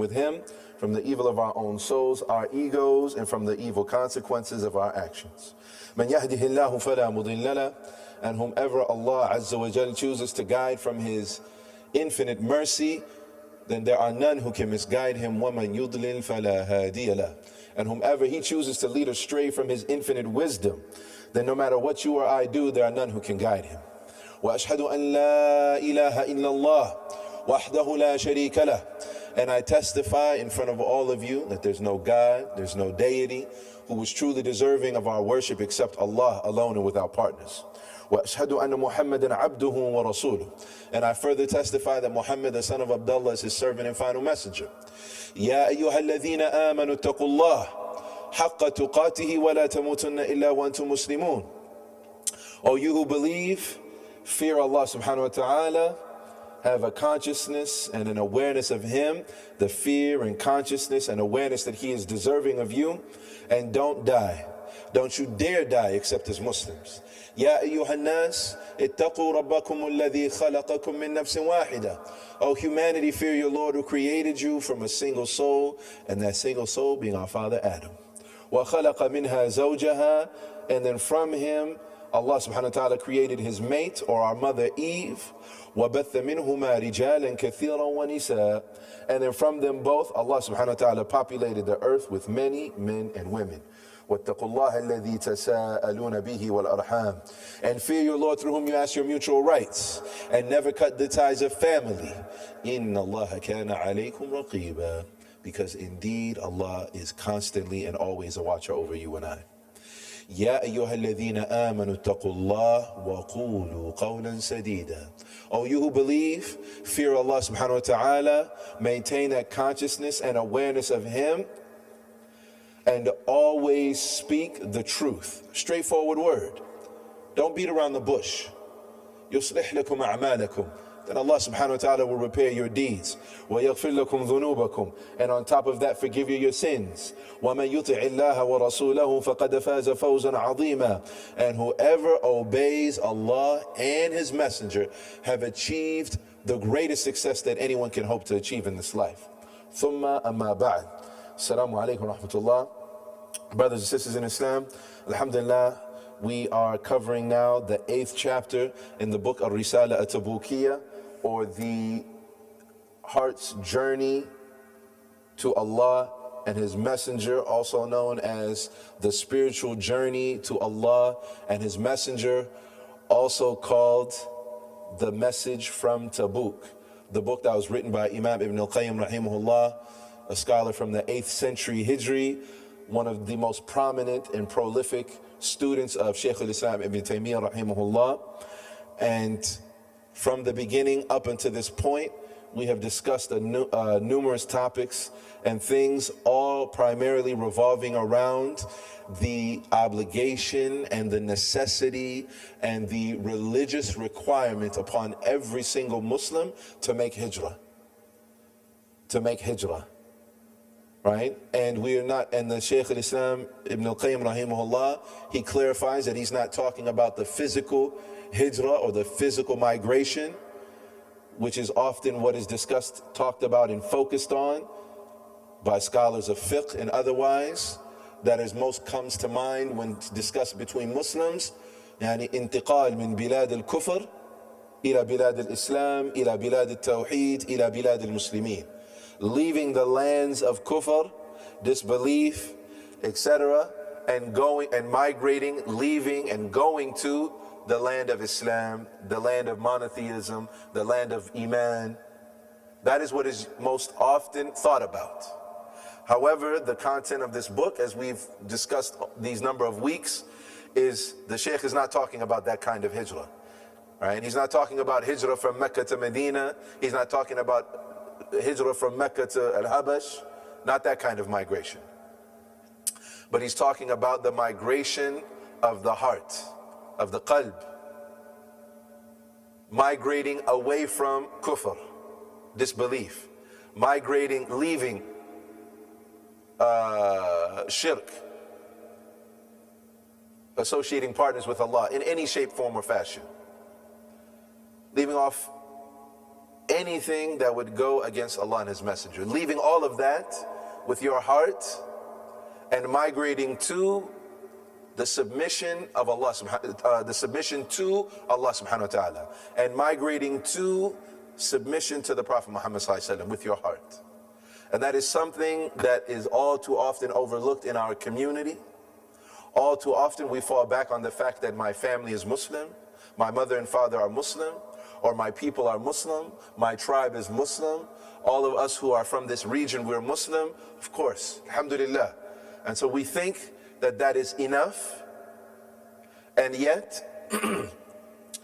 with him from the evil of our own souls, our egos, and from the evil consequences of our actions. من يهده الله فلا مضل له, and whomever Allah Azza wa Jal chooses to guide from his infinite mercy, then there are none who can misguide him. وَمَنْ يُضْلِلْ فَلَا هَادِيَ لَهُ, and whomever he chooses to lead astray from his infinite wisdom, then no matter what you or I do, there are none who can guide him. وَأَشْهَدُ أَنْ لَا إِلَهَ إِلَّا اللَّهُ وَحْدَهُ لَا شَرِيكَ لَهُ, and I testify in front of all of you that there's no God, there's no deity who is truly deserving of our worship except Allah alone and without partners. وَأَشْهَدُ أَنَّ مُحَمَّدًا عَبْدُهُ وَرَسُولُهُ, and I further testify that Muhammad, the son of Abdullah, is his servant and final messenger. يَا أَيُّهَا الَّذِينَ آمَنُوا اتَّقُوا اللَّهَ حَقَّ تُقَاتِهِ وَلَا تَمُوتُنَّ إِلَّا وَأَنْتُمْ مُسْلِمُونَ. O you who believe, fear Allah subhanahu wa ta'ala, have a consciousness and an awareness of him, the fear and consciousness and awareness that he is deserving of you, and don't die. Don't you dare die except as Muslims. يا أيها الناس اتقوا ربكم الذي خلقكم من نفس واحدة. O humanity, fear your Lord who created you from a single soul, and that single soul being our father Adam. وخلق منها زوجها, and then from him Allah subhanahu wa ta'ala created his mate, or our mother Eve. وَبَثَّ مِنْهُمَا رِجَالًا كَثِيرًا وَنِسَاءً, and then from them both Allah subhanahu wa ta'ala populated the earth with many men and women. وَاتَّقُوا اللَّهَ الَّذِي تَسَاءَلُونَ بِهِ وَالْأَرْحَامِ, and fear your Lord through whom you ask your mutual rights, and never cut the ties of family. إِنَّ اللَّهَ كَانَ عَلَيْكُمْ رَقِيبًا, because indeed Allah is constantly and always a watcher over you and I. يا أيها الذين آمنوا اتقوا الله وقولوا قولا سديدا. O you who believe, fear Allah subhanahu wa ta'ala, maintain that consciousness and awareness of him, and always speak the truth. Straightforward word. Don't beat around the bush. يُصْلِحْ لَكُمْ أَعْمَالَكُمْ, then Allah subhanahu wa ta'ala will repair your deeds. وَيَغْفِرْ لَكُمْ ذُنُوبَكُمْ, and on top of that forgive you your sins. وَمَنْ يُطِعِ اللَّهَ وَرَسُولَهُ فَقَدْ فَازَ فَوْزًا عَظِيمًا, and whoever obeys Allah and his messenger have achieved the greatest success that anyone can hope to achieve in this life. ثُمَّ أَمَّا بَعْدْ. Assalamu alaikum wa rahmatullah. Brothers and sisters in Islam, alhamdulillah, we are covering now the 8th chapter in the book Ar-Risala At-Tabukiyya, or the heart's journey to Allah and his messenger, also known as the spiritual journey to Allah and his messenger, also called the Message from Tabuk, the book that was written by Imam Ibn al-Qayyim rahimahullah, a scholar from the 8th century Hijri, one of the most prominent and prolific students of Shk Elias Ibn Taymiyyah rahimahullah. And from the beginning up until this point, we have discussed numerous topics and things, all primarily revolving around the obligation and the necessity and the religious requirement upon every single Muslim to make hijrah. To make hijrah. Right? And we are not, and the Shaykh al-Islam Ibn al-Qayyim rahimahullah, he clarifies that he's not talking about the physical hijrah or the physical migration, which is often what is discussed, talked about, and focused on by scholars of fiqh and otherwise. That is most comes to mind when discussed between Muslims. يعني انتقال من بلاد الكفر إلى بلاد الإسلام إلى بلاد التوحيد إلى بلاد المسلمين. Leaving the lands of kufr, disbelief, etc., and going and migrating, leaving and going to the land of Islam, the land of monotheism, the land of Iman. That is what is most often thought about. However, the content of this book, as we've discussed these number of weeks, is the Shaykh is not talking about that kind of hijrah. Right? He's not talking about hijrah from Mecca to Medina. He's not talking about hijrah from Mecca to Al-Habash, not that kind of migration. But he's talking about the migration of the heart, of the qalb, migrating away from kufr, disbelief, migrating, leaving shirk, associating partners with Allah in any shape, form, or fashion, leaving off anything that would go against Allah and His Messenger. Leaving all of that with your heart and migrating to the submission of Allah, the submission to Allah subhanahu wa ta'ala, and migrating to submission to the Prophet Muhammad sallallahu alaihi wasallam with your heart. And that is something that is all too often overlooked in our community. All too often we fall back on the fact that my family is Muslim, my mother and father are Muslim, or my people are Muslim, my tribe is Muslim, all of us who are from this region, we're Muslim, of course, alhamdulillah. And so we think that that is enough, and yet,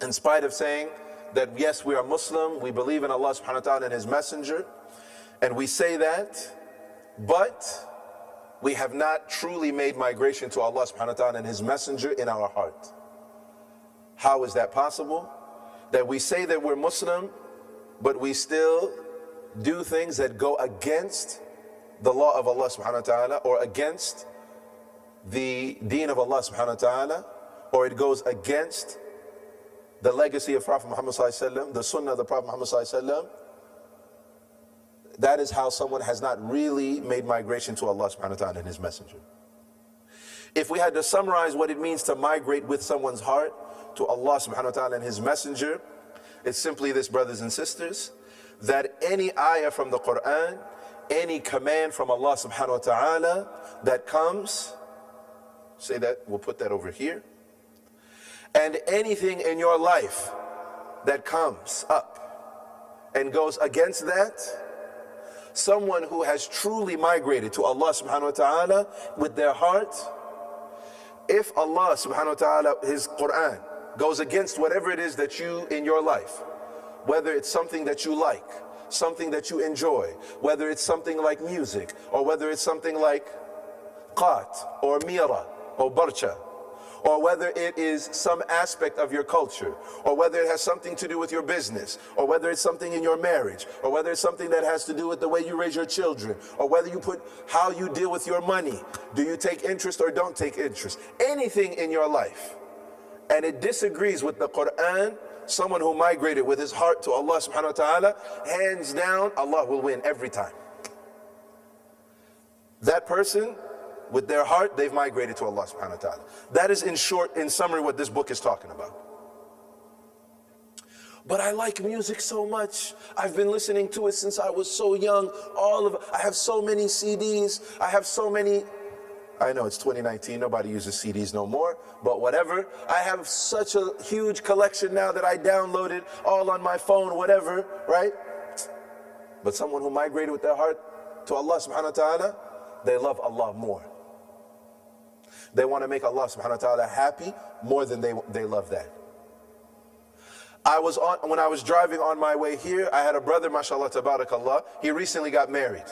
in spite of saying that yes, we are Muslim, we believe in Allah subhanahu wa ta'ala and His Messenger, and we say that, but we have not truly made migration to Allah subhanahu wa ta'ala and His Messenger in our heart. How is that possible? That we say that we're Muslim, but we still do things that go against the law of Allah subhanahu wa ta'ala, or against the deen of Allah subhanahu wa ta'ala, or it goes against the legacy of Prophet Muhammad sallallahu alaihi wasallam, the sunnah of the Prophet Muhammad sallallahu alaihi wasallam. That is how someone has not really made migration to Allah subhanahu wa ta'ala and His Messenger. If we had to summarize what it means to migrate with someone's heart to Allah subhanahu wa ta'ala and His Messenger, it's simply this, brothers and sisters, that any ayah from the Quran, any command from Allah subhanahu wa ta'ala that comes, say that, we'll put that over here, and anything in your life that comes up and goes against that, someone who has truly migrated to Allah subhanahu wa ta'ala with their heart, if Allah subhanahu wa ta'ala, His Quran, goes against whatever it is that you in your life, whether it's something that you like, something that you enjoy, whether it's something like music, or whether it's something like qat, or mira, or barcha, or whether it is some aspect of your culture, or whether it has something to do with your business, or whether it's something in your marriage, or whether it's something that has to do with the way you raise your children, or whether you put how you deal with your money, do you take interest or don't take interest, anything in your life, and it disagrees with the Quran, someone who migrated with his heart to Allah subhanahu wa ta'ala, hands down, Allah will win every time. That person, with their heart, they've migrated to Allah subhanahu wa ta'ala. That is in short, in summary, what this book is talking about. But I like music so much. I've been listening to it since I was so young. I have so many CDs. I have so many, I know it's 2019, nobody uses CDs no more, but whatever. I have such a huge collection now that I downloaded all on my phone, whatever, right? But someone who migrated with their heart to Allah subhanahu wa ta'ala, they love Allah more. They want to make Allah subhanahu wa ta'ala happy more than they love that. When I was driving on my way here, I had a brother, mashallah, tabarakallah. He recently got married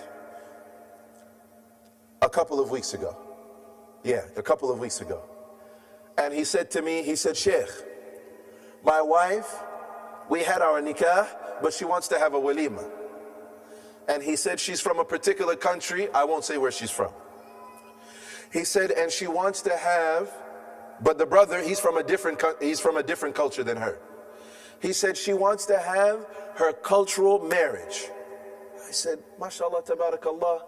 a couple of weeks ago. Yeah, a couple of weeks ago. And he said to me, he said, Sheikh, my wife, we had our nikah, but she wants to have a walima. And he said she's from a particular country, I won't say where she's from. He said, and she wants to have, but the brother, he's from a different culture than her. He said she wants to have her cultural marriage. I said, mashallah, tabarakallah.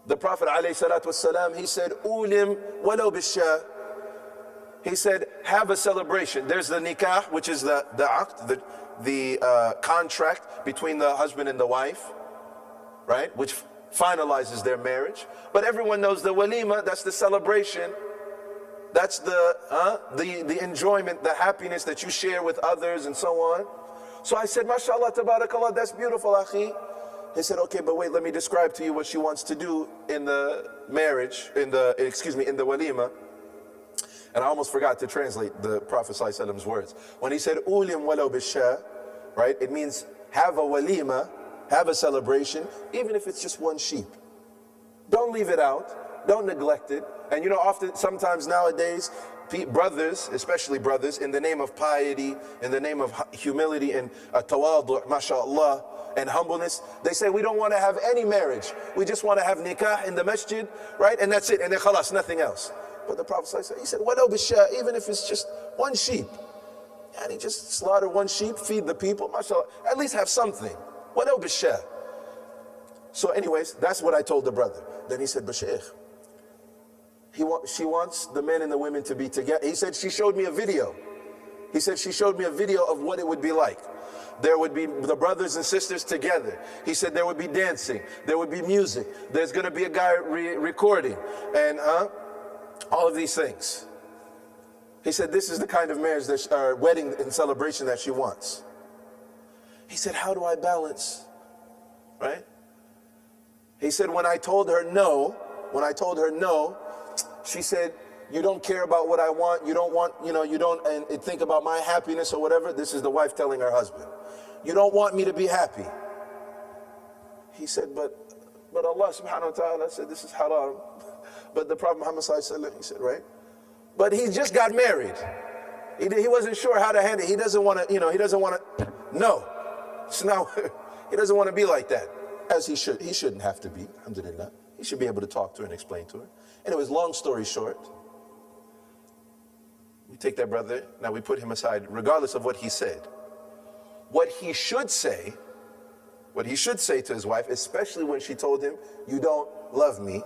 The Prophet ﷺ, he said, ulim walau bishah. He said, have a celebration. There's the nikah, which is the aqd, the contract between the husband and the wife, right? Which finalizes their marriage. But everyone knows the walima, that's the celebration. That's the enjoyment, the happiness that you share with others and so on. So I said, mashallah, tabarakallah, that's beautiful, akhi. He said, okay, but wait, let me describe to you what she wants to do in the marriage, in the walima. And I almost forgot to translate the Prophet ﷺ's words. When he said, ulim walau bishah, right? It means have a walima, have a celebration, even if it's just one sheep. Don't leave it out. Don't neglect it. And you know, sometimes nowadays, brothers, especially brothers, in the name of piety, in the name of humility and tawadu', mashallah, and humbleness, they say we don't want to have any marriage. We just want to have nikah in the masjid, right? And that's it. And then khalas, nothing else. But the Prophet ﷺ, he said, walau bishah, even if it's just one sheep. And he just slaughter one sheep, feed the people, mashallah, at least have something. Whatever bishah. So anyways, that's what I told the brother. Then he said, Bashaykh, she wants the men and the women to be together. He said, she showed me a video. He said, she showed me a video of what it would be like. There would be the brothers and sisters together. He said there would be dancing, there would be music, there's going to be a guy recording, and all of these things. He said this is the kind of marriage, that wedding and celebration that she wants. He said, how do I balance, right? He said, when I told her no, she said, you don't care about what I want, you don't want, you don't and think about my happiness or whatever. This is the wife telling her husband. You don't want me to be happy. He said, but Allah subhanahu wa ta'ala said this is haram. But the Prophet Muhammad sallallahu alaihi wasallam, he said, right? But he just got married. He wasn't sure how to handle it. He doesn't want to, he doesn't want to, no. So now, he doesn't want to be like that, as he should. He shouldn't have to be, alhamdulillah. He should be able to talk to her and explain to her. Anyways, long story short, we take that brother, now we put him aside, regardless of what he said. What he should say to his wife, especially when she told him, you don't love me.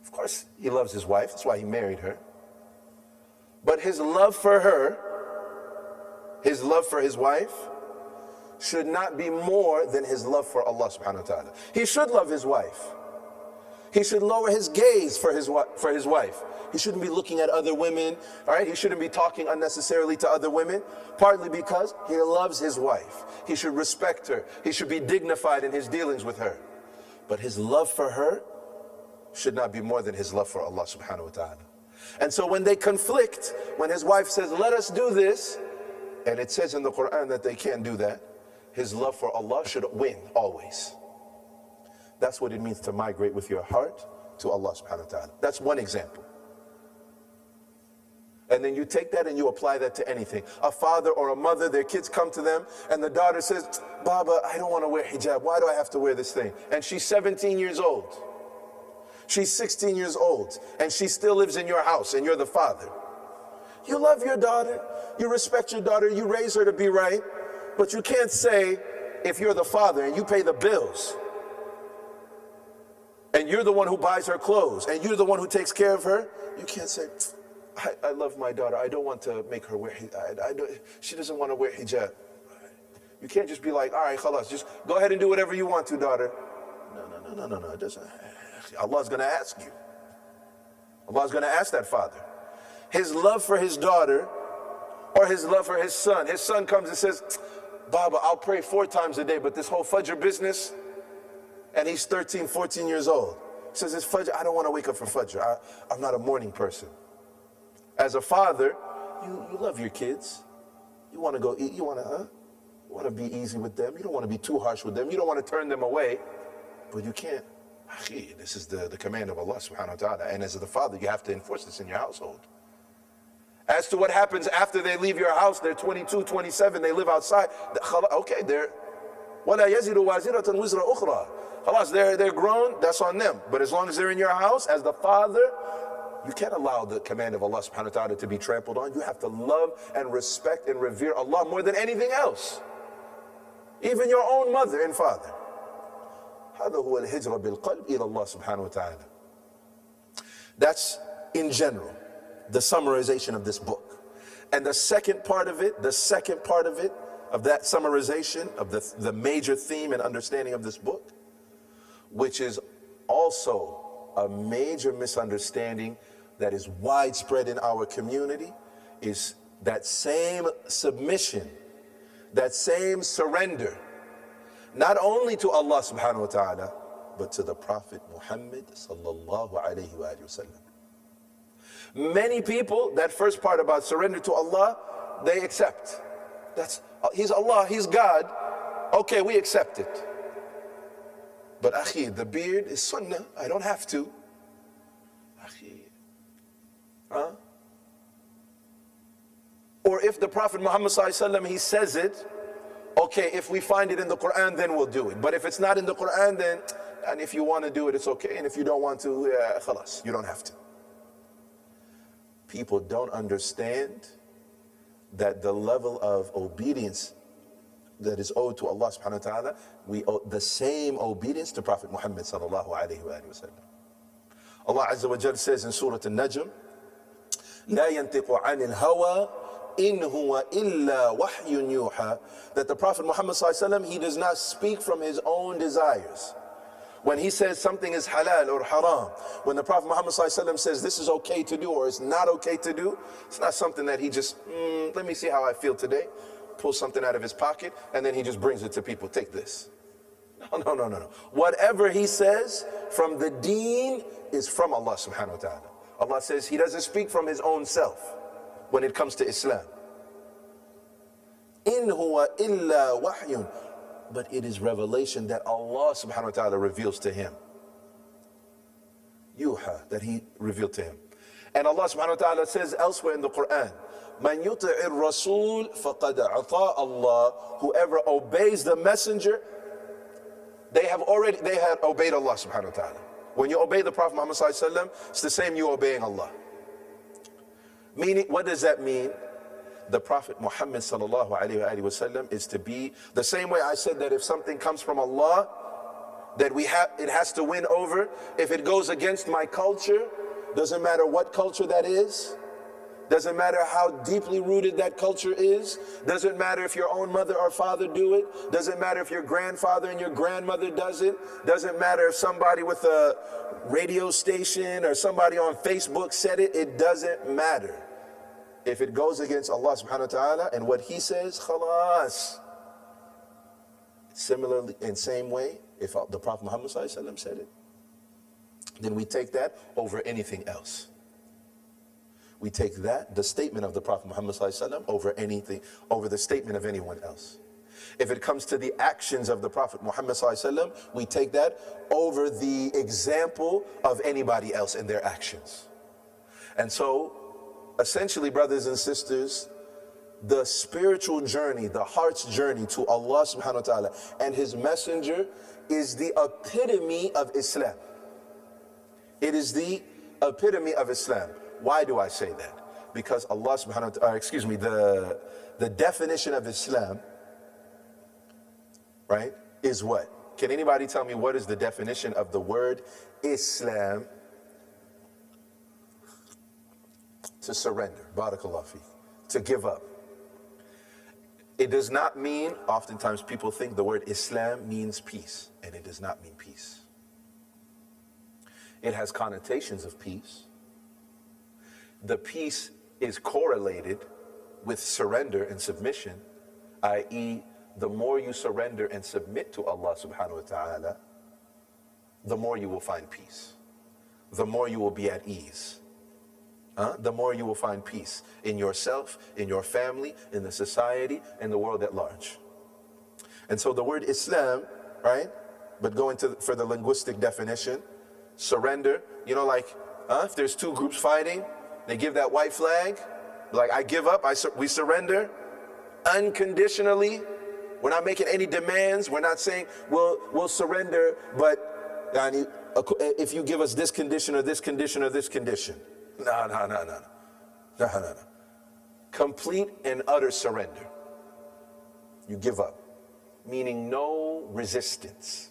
Of course, he loves his wife, that's why he married her. But his love for her, his love for his wife, should not be more than his love for Allah subhanahu wa ta'ala. He should love his wife. He should lower his gaze for his wife. He shouldn't be looking at other women, all right? He shouldn't be talking unnecessarily to other women, partly because he loves his wife. He should respect her. He should be dignified in his dealings with her. But his love for her should not be more than his love for Allah subhanahu wa ta'ala. And so when they conflict, when his wife says, let us do this, and it says in the Quran that they can't do that, his love for Allah should win always. That's what it means to migrate with your heart to Allah subhanahu wa ta'ala. That's one example. And then you take that and you apply that to anything. A father or a mother, their kids come to them and the daughter says, Baba, I don't want to wear hijab. Why do I have to wear this thing? And she's 17 years old. She's 16 years old. And she still lives in your house and you're the father. You love your daughter. You respect your daughter. You raise her to be right. But you can't say, if you're the father and you pay the bills, and you're the one who buys her clothes, and you're the one who takes care of her, you can't say, I love my daughter, I don't want to make her wear hijab, she doesn't want to wear hijab. You can't just be like, all right, khalas, just go ahead and do whatever you want to, daughter. No, it doesn't. Allah's going to ask you. Allah's going to ask that father. His love for his daughter, or his love for his son comes and says, Baba, I'll pray 4 times a day, but this whole Fajr business, and he's 13, 14 years old. He says, it's Fajr, I don't want to wake up for Fajr. I'm not a morning person. As a father, you love your kids. You want to go eat, you want to be easy with them. You don't want to be too harsh with them. You don't want to turn them away, but you can't. This is the command of Allah subhanahu wa ta'ala. And as the father, you have to enforce this in your household. As to what happens after they leave your house, they're 22, 27, they live outside. Okay, they're وَلَا يَزِرُ وَازِرَةً وِزْرَ أُخْرَى. Halas, they're grown, that's on them. But as long as they're in your house, as the father, you can't allow the command of Allah subhanahu wa ta'ala to be trampled on. You have to love and respect and revere Allah more than anything else. Even your own mother and father. هذا هو الهجرة بالقلب إلى الله سبحانه وتعالى. That's in general the summarization of this book. And the second part of it, of that summarization of the major theme and understanding of this book, which is also a major misunderstanding that is widespread in our community, is that same submission, that same surrender, not only to Allah subhanahu wa ta'ala, but to the Prophet Muhammad sallallahu alayhi wa sallam. Many people, that first part about surrender to Allah, they accept. He's Allah, He's God. Okay, we accept it. But akhi, the beard is sunnah. I don't have to. Akhi. Or if the Prophet Muhammad sallallahu alaihi wasallam, he says it, okay, if we find it in the Quran, then we'll do it. But if it's not in the Quran, then, and if you want to do it, it's okay. And if you don't want to, khalas, you don't have to. People don't understand that the level of obedience that is owed to Allah subhanahu wa ta'ala, we owe the same obedience to Prophet Muhammad sallallahu alayhi wa sallam. Allah Azza wa Jalla says in Surah An-Najm, لا ينطق عن الهوى إن هو إلا وحي يوحى, that the Prophet Muhammad sallallahu alayhi wa sallam, he does not speak from his own desires. When he says something is halal or haram, when the Prophet Muhammad sallallahu alaihi wasallam says this is okay to do or it's not okay to do, it's not something that he just, let me see how I feel today, pulls something out of his pocket, and then he just brings it to people. Take this. No. Whatever he says from the deen is from Allah subhanahu wa ta'ala. Allah says he doesn't speak from his own self when it comes to Islam. In huwa illa wahyun. But it is revelation that Allah subhanahu wa ta'ala reveals to him. Yuha, that he revealed to him. And Allah subhanahu wa ta'ala says elsewhere in the Quran, Man yuti'ir rasul faqad ata Allah. Whoever obeys the messenger, they had obeyed Allah subhanahu wa ta'ala. When you obey the Prophet Muhammad sallallahu alaihi wasallam, it's the same you obeying Allah. Meaning, what does that mean? The Prophet Muhammad sallallahu alayhi wa sallam is to be the same way I said that if something comes from Allah, that it has to win over. If it goes against my culture, doesn't matter what culture that is, doesn't matter how deeply rooted that culture is, doesn't matter if your own mother or father do it, doesn't matter if your grandfather and your grandmother does it, doesn't matter if somebody with a radio station or somebody on Facebook said it, it doesn't matter. If it goes against Allah subhanahu wa ta'ala and what he says, khalas. Similarly, in same way, if the Prophet Muhammad sallallahu alaihi wasallam said it, then we take that over anything else. We take that, the statement of the Prophet Muhammad sallallahu alaihi wasallam, over anything, over the statement of anyone else. If it comes to the actions of the Prophet Muhammad sallallahu alaihi wasallam, we take that over the example of anybody else in their actions. And so, essentially, brothers and sisters, the spiritual journey, the heart's journey to Allah subhanahu wa ta'ala and his messenger is the epitome of Islam. It is the epitome of Islam. Why do I say that? Because Allah subhanahu wa ta'ala, the definition of Islam, right, is what? Can anybody tell me what is the definition of the word Islam? To surrender, barakallah fi, to give up. It does not mean, oftentimes people think the word Islam means peace, and it does not mean peace. It has connotations of peace. The peace is correlated with surrender and submission, i.e., the more you surrender and submit to Allah subhanahu wa ta'ala, the more you will find peace. The more you will be at ease. The more you will find peace in yourself, in your family, in the society, in the world at large. And so the word Islam, right? But going for the linguistic definition, surrender, you know, like if there's two groups fighting, they give that white flag, like I give up, we surrender unconditionally. We're not making any demands. We're not saying we'll surrender, but if you give us this condition or this condition or this condition. No. Complete and utter surrender. You give up, meaning no resistance.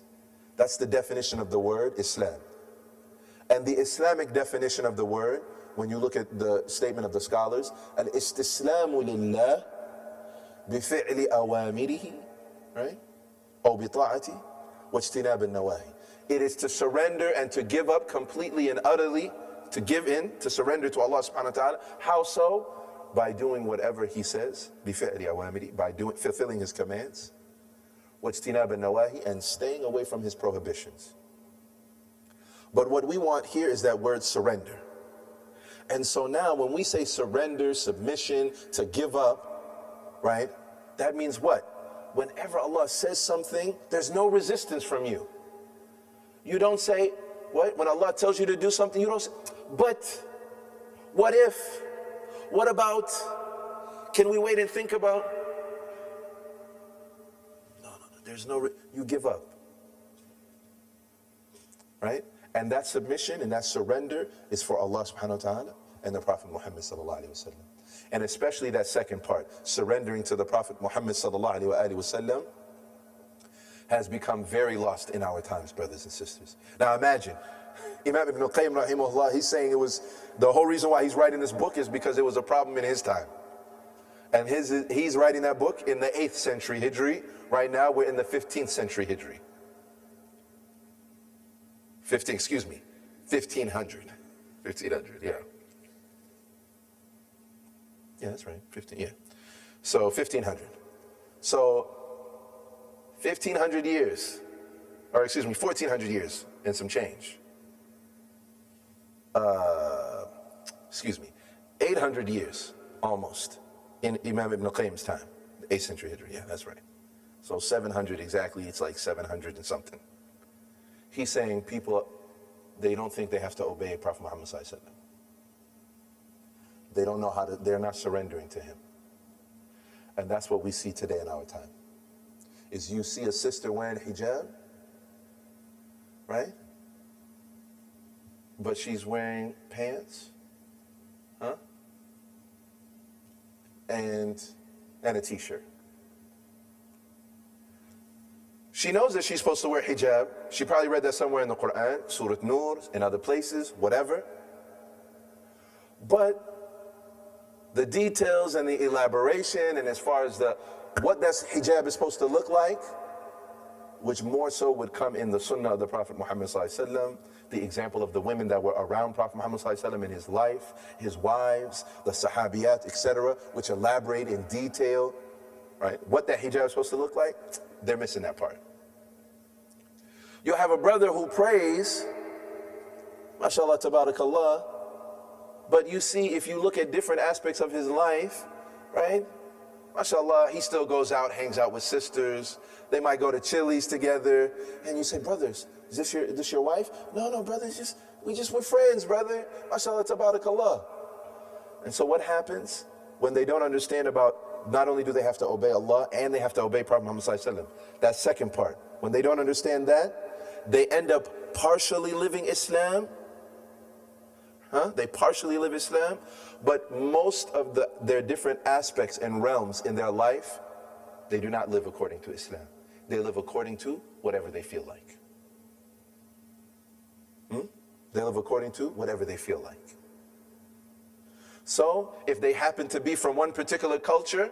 That's the definition of the word Islam. And the Islamic definition of the word, when you look at the statement of the scholars, al-istislamu lillah bifi'li awamirihi, right? Aw bita'ati wajtinab al-nawahi. It is to surrender and to give up completely and utterly, to give in, to surrender to Allah subhanahu wa ta'ala. How so? By doing whatever he says, بِفِعْلِ أَوَامِرِ, by fulfilling his commands, وَاجْتِنَابَ النَّوَاهِ, and staying away from his prohibitions. But what we want here is that word surrender. And so now when we say surrender, submission, to give up, right, that means what? Whenever Allah says something, there's no resistance from you. You don't say, what? When Allah tells you to do something, you don't say, but what if? What about? Can we wait and think about? No. There's no, you give up. Right? And that submission and that surrender is for Allah subhanahu wa ta'ala. and the Prophet Muhammad sallallahu alaihi wasallam. And especially that second part, surrendering to the Prophet Muhammad sallallahu alaihi wasallam, has become very lost in our times, brothers and sisters. Now imagine, Imam Ibn al-Qayyim rahimahullah, he's saying it was, the whole reason why he's writing this book is because it was a problem in his time. And he's writing that book in the 8th century Hijri. Right now we're in the 15th century Hijri. 1500. 1500, yeah. Yeah, that's right, 15, yeah. So 1500. So 1500 years, or excuse me, 1400 years and some change. 800 years almost in Imam Ibn al-Qayyim's time, the 8th century Hijri, yeah, that's right. So 700 exactly, it's like 700 and something. He's saying people, they don't think they have to obey Prophet Muhammad sallallahu alaihi wasallam. They don't know how to, they're not surrendering to him. And that's what we see today in our time. Is you see a sister wearing hijab, right? But she's wearing pants, huh? And a t-shirt. She knows that she's supposed to wear hijab. She probably read that somewhere in the Quran, Surah Nur, in other places, whatever. But the details and the elaboration, and as far as what that hijab is supposed to look like, which more so would come in the sunnah of the Prophet Muhammad sallallahu alaihi wasallam, the example of the women that were around Prophet Muhammad sallallahu alaihi wasallam in his life, his wives, the sahabiyat, etc., which elaborate in detail, right? What that hijab is supposed to look like, they're missing that part. You'll have a brother who prays, mashallah, tabarakallah, but you see, if you look at different aspects of his life, right? MashaAllah, he still goes out, hangs out with sisters. They might go to Chili's together. And you say, brothers, is this your wife? No, brother, we're friends, brother. MashaAllah, tabarakallah. And so what happens when they don't understand about, not only do they have to obey Allah, and they have to obey Prophet Muhammad sallallahu alaihi wasallam. That second part. When they don't understand that, they end up partially living Islam. They partially live Islam, but most of their different aspects and realms in their life, they do not live according to Islam. They live according to whatever they feel like. They live according to whatever they feel like. So if they happen to be from one particular culture,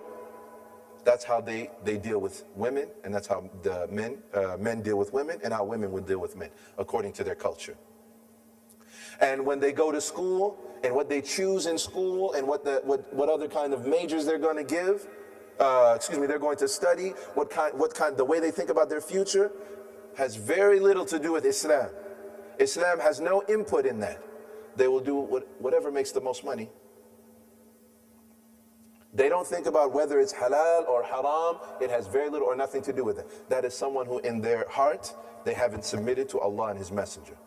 that's how they deal with women, and that's how the men deal with women, and how women would deal with men, according to their culture. And when they go to school, and what they choose in school, and what other kind of majors they're going to give, they're going to study, the way they think about their future, has very little to do with Islam. Islam has no input in that. They will do whatever makes the most money. They don't think about whether it's halal or haram. It has very little or nothing to do with it. That is someone who in their heart, they haven't submitted to Allah and His Messenger.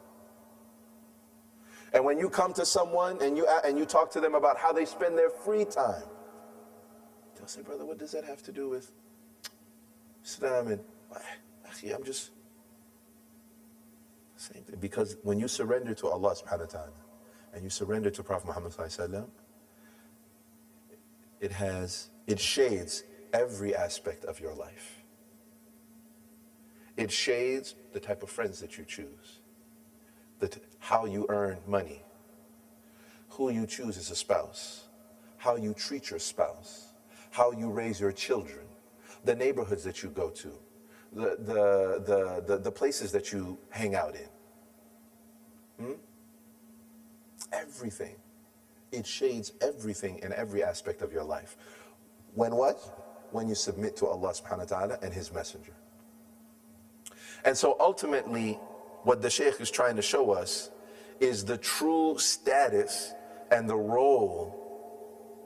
And when you come to someone and you talk to them about how they spend their free time, they'll say, brother, what does that have to do with Islam? And I'm just saying, because when you surrender to Allah subhanahu wa ta'ala and you surrender to Prophet Muhammad sallallahu alaihi wasallam, it shades every aspect of your life. It shades the type of friends that you choose, how you earn money, who you choose as a spouse, how you treat your spouse, how you raise your children, the neighborhoods that you go to, the places that you hang out in. Everything. It shades everything in every aspect of your life. When what? When you submit to Allah subhanahu wa ta'ala and His Messenger. And so ultimately, what the Shaykh is trying to show us is the true status and the role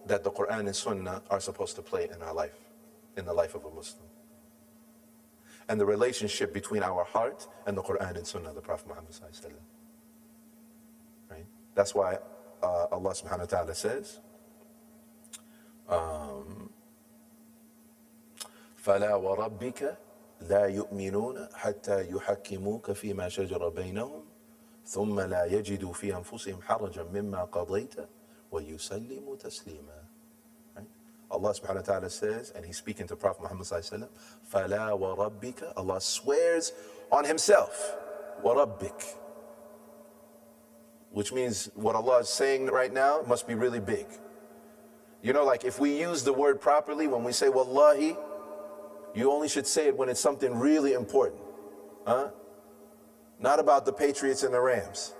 that the Quran and Sunnah are supposed to play in our life, in the life of a Muslim. And the relationship between our heart and the Quran and Sunnah of the Prophet Muhammad sallallahu alaihi wasallam. Right? That's why Allah subhanahu wa ta'ala says, فَلَا وَرَبِّكَ لَا يُؤْمِنُونَ حَتَّى يُحَكِّمُوكَ فِي مَا شَجَرَ بَيْنَهُمْ ثُمَّ لَا يَجِدُوا فِي أَنفُسِهِمْ حَرَجًا مِمَّا قَضَيْتَ وَيُسَلِّمُ تَسْلِيمًا. Right? Allah subhanahu wa ta'ala says, and he's speaking to Prophet Muhammad sallallahu alayhi wa sallam, فَلَا وَرَبِّكَ, Allah swears on himself, وَرَبِّكَ. Which means what Allah is saying right now must be really big. You know, like if we use the word properly, when we say wallahi, you only should say it when it's something really important. Huh? Not about the Patriots and the Rams.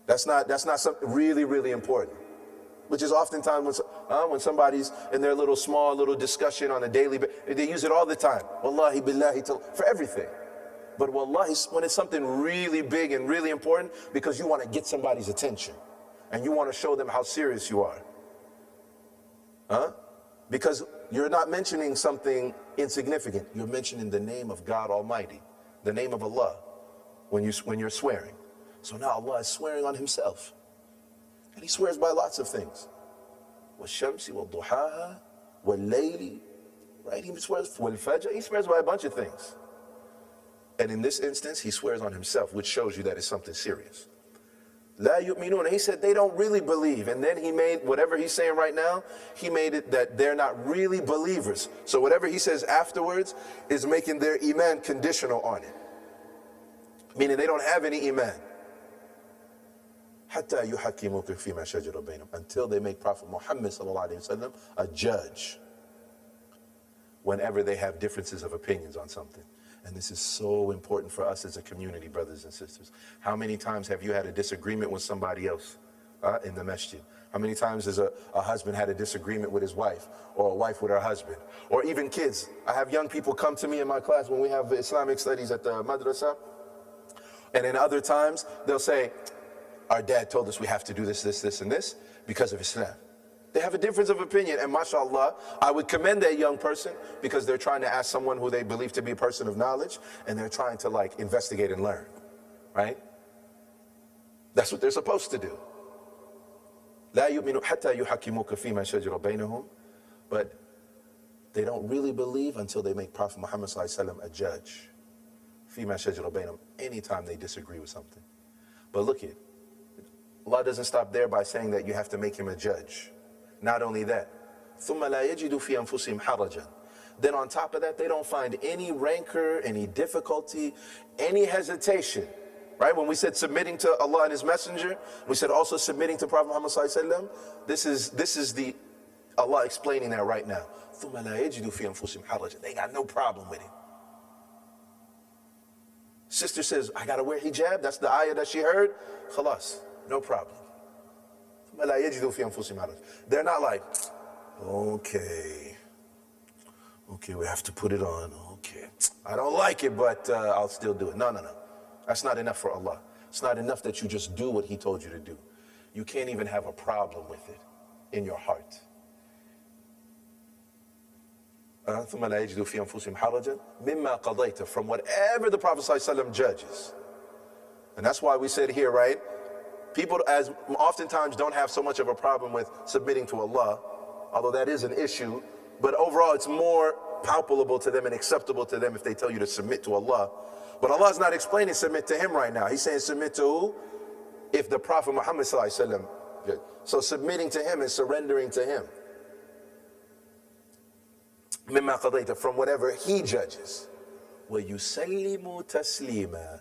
That's not something really, really important. Which is oftentimes when somebody's in their little discussion on a daily basis, they use it all the time. Wallahi billahi, for everything. But wallahi, when it's something really big and really important, because you want to get somebody's attention and you want to show them how serious you are. Huh? Because you're not mentioning something insignificant. You're mentioning the name of God Almighty, the name of Allah, when you're swearing. So now Allah is swearing on himself. And he swears by lots of things. وَالشَّمْسِ وَالضُّحَاهَا وَاللَّيْلِ. Right? He swears وَالْفَجْرِ. He swears by a bunch of things. And in this instance, he swears on himself, which shows you that it's something serious. La yu'minun. He said they don't really believe. And then he made, whatever he's saying right now, he made it that they're not really believers. So whatever he says afterwards is making their iman conditional on it. Meaning they don't have any iman. حَتَّى يُحَكِّمُوكَ فِيمَا شَجَرَ بَيْنَهُمْ. Until they make Prophet Muhammad sallallahu alayhi wa sallam a judge whenever they have differences of opinions on something. And this is so important for us as a community, brothers and sisters. How many times have you had a disagreement with somebody else in the masjid? How many times has a husband had a disagreement with his wife, or a wife with her husband, or even kids? I have young people come to me in my class when we have Islamic studies at the madrasa, and in other times they'll say, our dad told us we have to do this, this, this, and this because of Islam. They have a difference of opinion, and mashallah, I would commend that young person because they're trying to ask someone who they believe to be a person of knowledge, and they're trying to like investigate and learn, right? That's what they're supposed to do. لا يؤمنوا حتى يحكموك فيما شجر بينهم. But they don't really believe until they make Prophet Muhammad sallallahu alaihi wasallam a judge. فيما شجر بينهم. Anytime they disagree with something. But look it, Allah doesn't stop there by saying that you have to make him a judge. Not only that, ثُمَّ لَا يَجِدُوا فِي أَنفُسِهِمْ حَرَجًا. Then on top of that, they don't find any rancor, any difficulty, any hesitation. Right? When we said submitting to Allah and his messenger, we said also submitting to Prophet Muhammad sallallahu alaihi wasallam. This is the Allah explaining that right now. ثُمَّ لَا يَجِدُوا فِي أَنفُسِهِمْ حَرَجًا. They got no problem with it. Sister says, I gotta wear hijab. That's the ayah that she heard. Khalas, no problem. They're not like, okay, we have to put it on. Okay, I don't like it, but I'll still do it. No. That's not enough for Allah. It's not enough that you just do what he told you to do. You can't even have a problem with it in your heart. From whatever the Prophet ﷺ judges. And that's why we said here, right? People as oftentimes don't have so much of a problem with submitting to Allah, although that is an issue, but overall it's more palpable to them and acceptable to them if they tell you to submit to Allah. But Allah is not explaining submit to him right now. He's saying submit to who? If the Prophet Muhammad sallallahu alaihi wasallam. So submitting to him is surrendering to him. مِمَّا قَضَيْتَ, from whatever he judges. وَيُسَلِّمُ تَسْلِيمًا.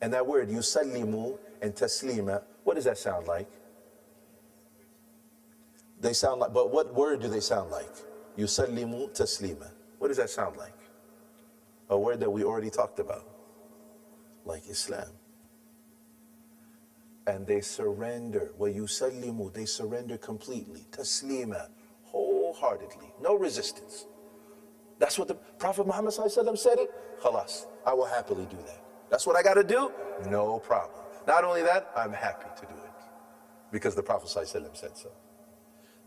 And that word yusallimu and taslima, what does that sound like? They sound like, but what word do they sound like? Yusallimu taslima. What does that sound like? A word that we already talked about, like Islam. And they surrender. وَيُسَلِّمُ, they surrender completely. Taslima, wholeheartedly, no resistance. That's what the Prophet Muhammad said it. Khalas, I will happily do that. That's what I got to do? No problem. Not only that, I'm happy to do it because the Prophet said so.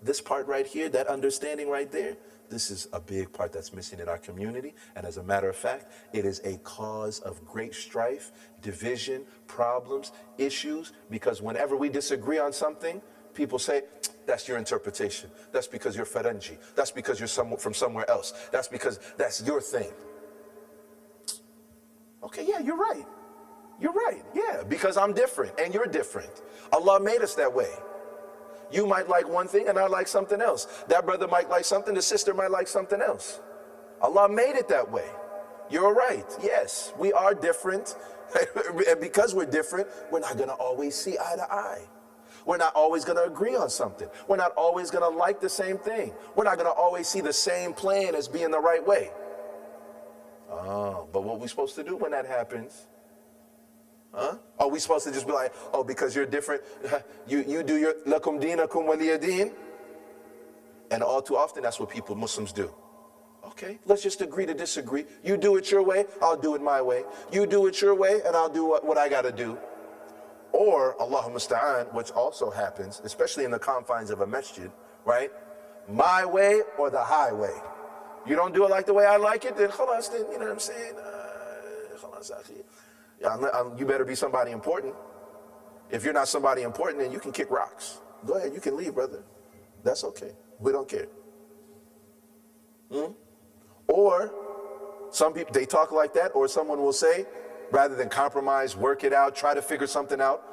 This part right here, that understanding right there, this is a big part that's missing in our community. And as a matter of fact, it is a cause of great strife, division, problems, issues, because whenever we disagree on something, people say, that's your interpretation. That's because you're Faranji. That's because you're from somewhere else. That's because that's your thing. Okay, yeah, you're right. You're right, yeah, because I'm different and you're different. Allah made us that way. You might like one thing and I like something else. That brother might like something, the sister might like something else. Allah made it that way. You're right. Yes, we are different. And because we're different, we're not going to always see eye to eye. We're not always going to agree on something. We're not always going to like the same thing. We're not going to always see the same plan as being the right way. But what are we supposed to do when that happens? Are we supposed to just be like, oh, because you're different, you do your lakum dinakum waliya din? And all too often, that's what Muslims do. Okay, let's just agree to disagree. You do it your way, I'll do it my way. You do it your way, and I'll do what I got to do. Or, Allahumma musta'an, which also happens, especially in the confines of a masjid, right? My way or the highway. You don't do it like the way I like it, then khalas, then, you know what I'm saying? Khalas, you better be somebody important. If you're not somebody important, then you can kick rocks. Go ahead, you can leave, brother. That's okay. We don't care. Or some people, they talk like that, or someone will say, rather than compromise, work it out, try to figure something out,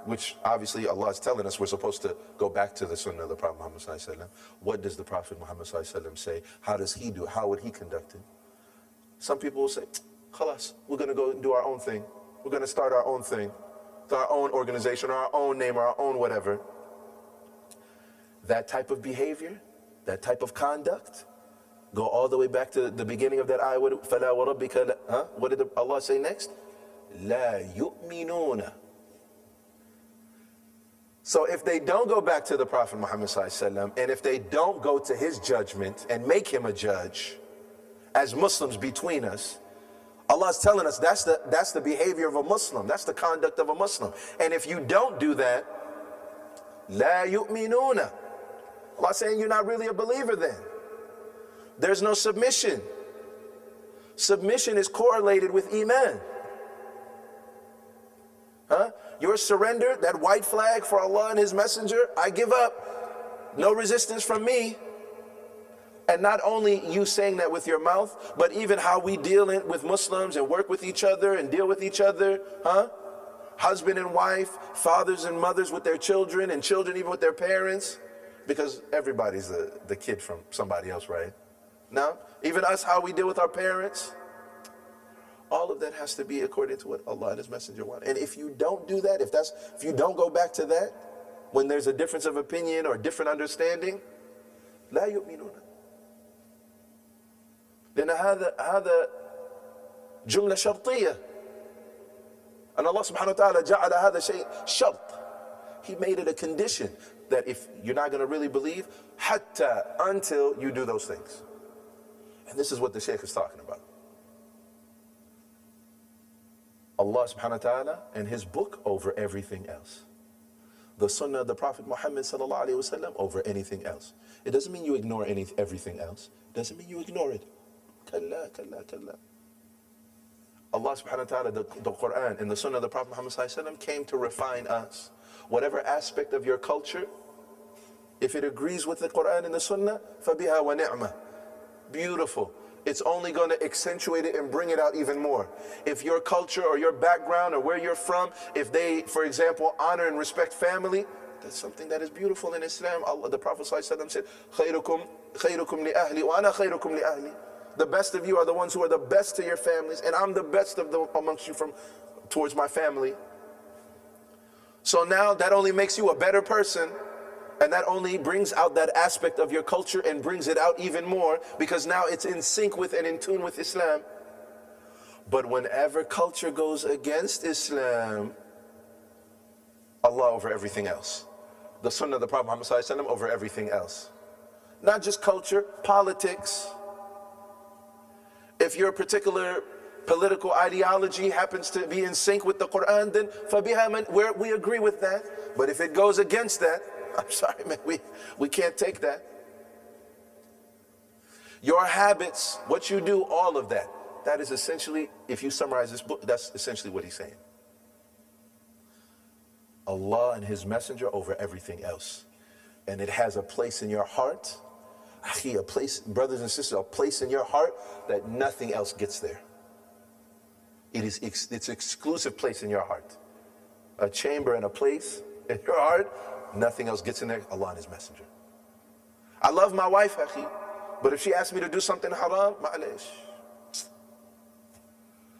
which obviously Allah is telling us we're supposed to go back to the sunnah of the Prophet Muhammad sallallahu alaihi wasallam. What does the Prophet Muhammad sallallahu alaihi wasallam say? How does he do it? How would he conduct it? Some people will say, khalas, we're going to go and do our own thing. We're going to start our own thing, our own organization, our own name, our own whatever. That type of behavior, that type of conduct, go all the way back to the beginning of that ayah. فَلَا وَرَبِّكَ What did Allah say next? لَا يُؤْمِنُونَ. So if they don't go back to the Prophet Muhammad sallallahu alaihi wasallam, and if they don't go to his judgment and make him a judge, as Muslims between us, Allah is telling us that's the behavior of a Muslim. That's the conduct of a Muslim. And if you don't do that, لَا يُؤْمِنُونَ. Allah is saying you're not really a believer then. There's no submission. Submission is correlated with Iman. Your surrender, that white flag for Allah and His Messenger, I give up. No resistance from me. And not only you saying that with your mouth, but even how we deal with Muslims and work with each other and deal with each other. Husband and wife, fathers and mothers with their children, and children even with their parents. Because everybody's the kid from somebody else, right? Now, even us, how we deal with our parents, all of that has to be according to what Allah and His Messenger want. And if you don't do that, if you don't go back to that, when there's a difference of opinion or different understanding, لا يؤمنون. لأن هذا جملة شرطية. And Allah subhanahu wa ta'ala جعل هذا شيء شرط. He made it a condition that if you're not going to really believe, حتى, until you do those things. And this is what the Shaykh is talking about. Allah subhanahu wa ta'ala and His book over everything else. The sunnah of the Prophet Muhammad sallallahu alayhi wa sallam over anything else. It doesn't mean you ignore everything else. It doesn't mean you ignore it. Kalla, kalla, kalla. Allah subhanahu wa ta'ala, the Quran and the sunnah of the Prophet Muhammad sallallahu alayhi wa sallam came to refine us. Whatever aspect of your culture, if it agrees with the Quran and the sunnah, فَبِهَا وَنِعْمَةً. Beautiful. It's only going to accentuate it and bring it out even more. If your culture or your background or where you're from, if they, for example, honor and respect family, that's something that is beautiful in Islam. The Prophet ﷺ said, خَيْرُكُمْ لِأَهْلِ وَأَنَا خَيْرُكُمْ لِأَهْلِ. The best of you are the ones who are the best to your families, and I'm the best of amongst you towards my family. So now that only makes you a better person. And that only brings out that aspect of your culture and brings it out even more, because now it's in sync with and in tune with Islam. But whenever culture goes against Islam, Allah over everything else. The sunnah of the Prophet Muhammad ﷺ over everything else. Not just culture, politics. If your particular political ideology happens to be in sync with the Quran, then فَبِهَا we agree with that. But if it goes against that, I'm sorry, man, we can't take that. Your habits, what you do, all of that. That is essentially, if you summarize this book, that's essentially what he's saying. Allah and His Messenger over everything else. And it has a place in your heart, a place, brothers and sisters, a place in your heart that nothing else gets there. It's an exclusive place in your heart. A chamber and a place in your heart Nothing else gets in there, Allah and His Messenger. I love my wife, akhi, but if she asks me to do something haram, ma'alesh.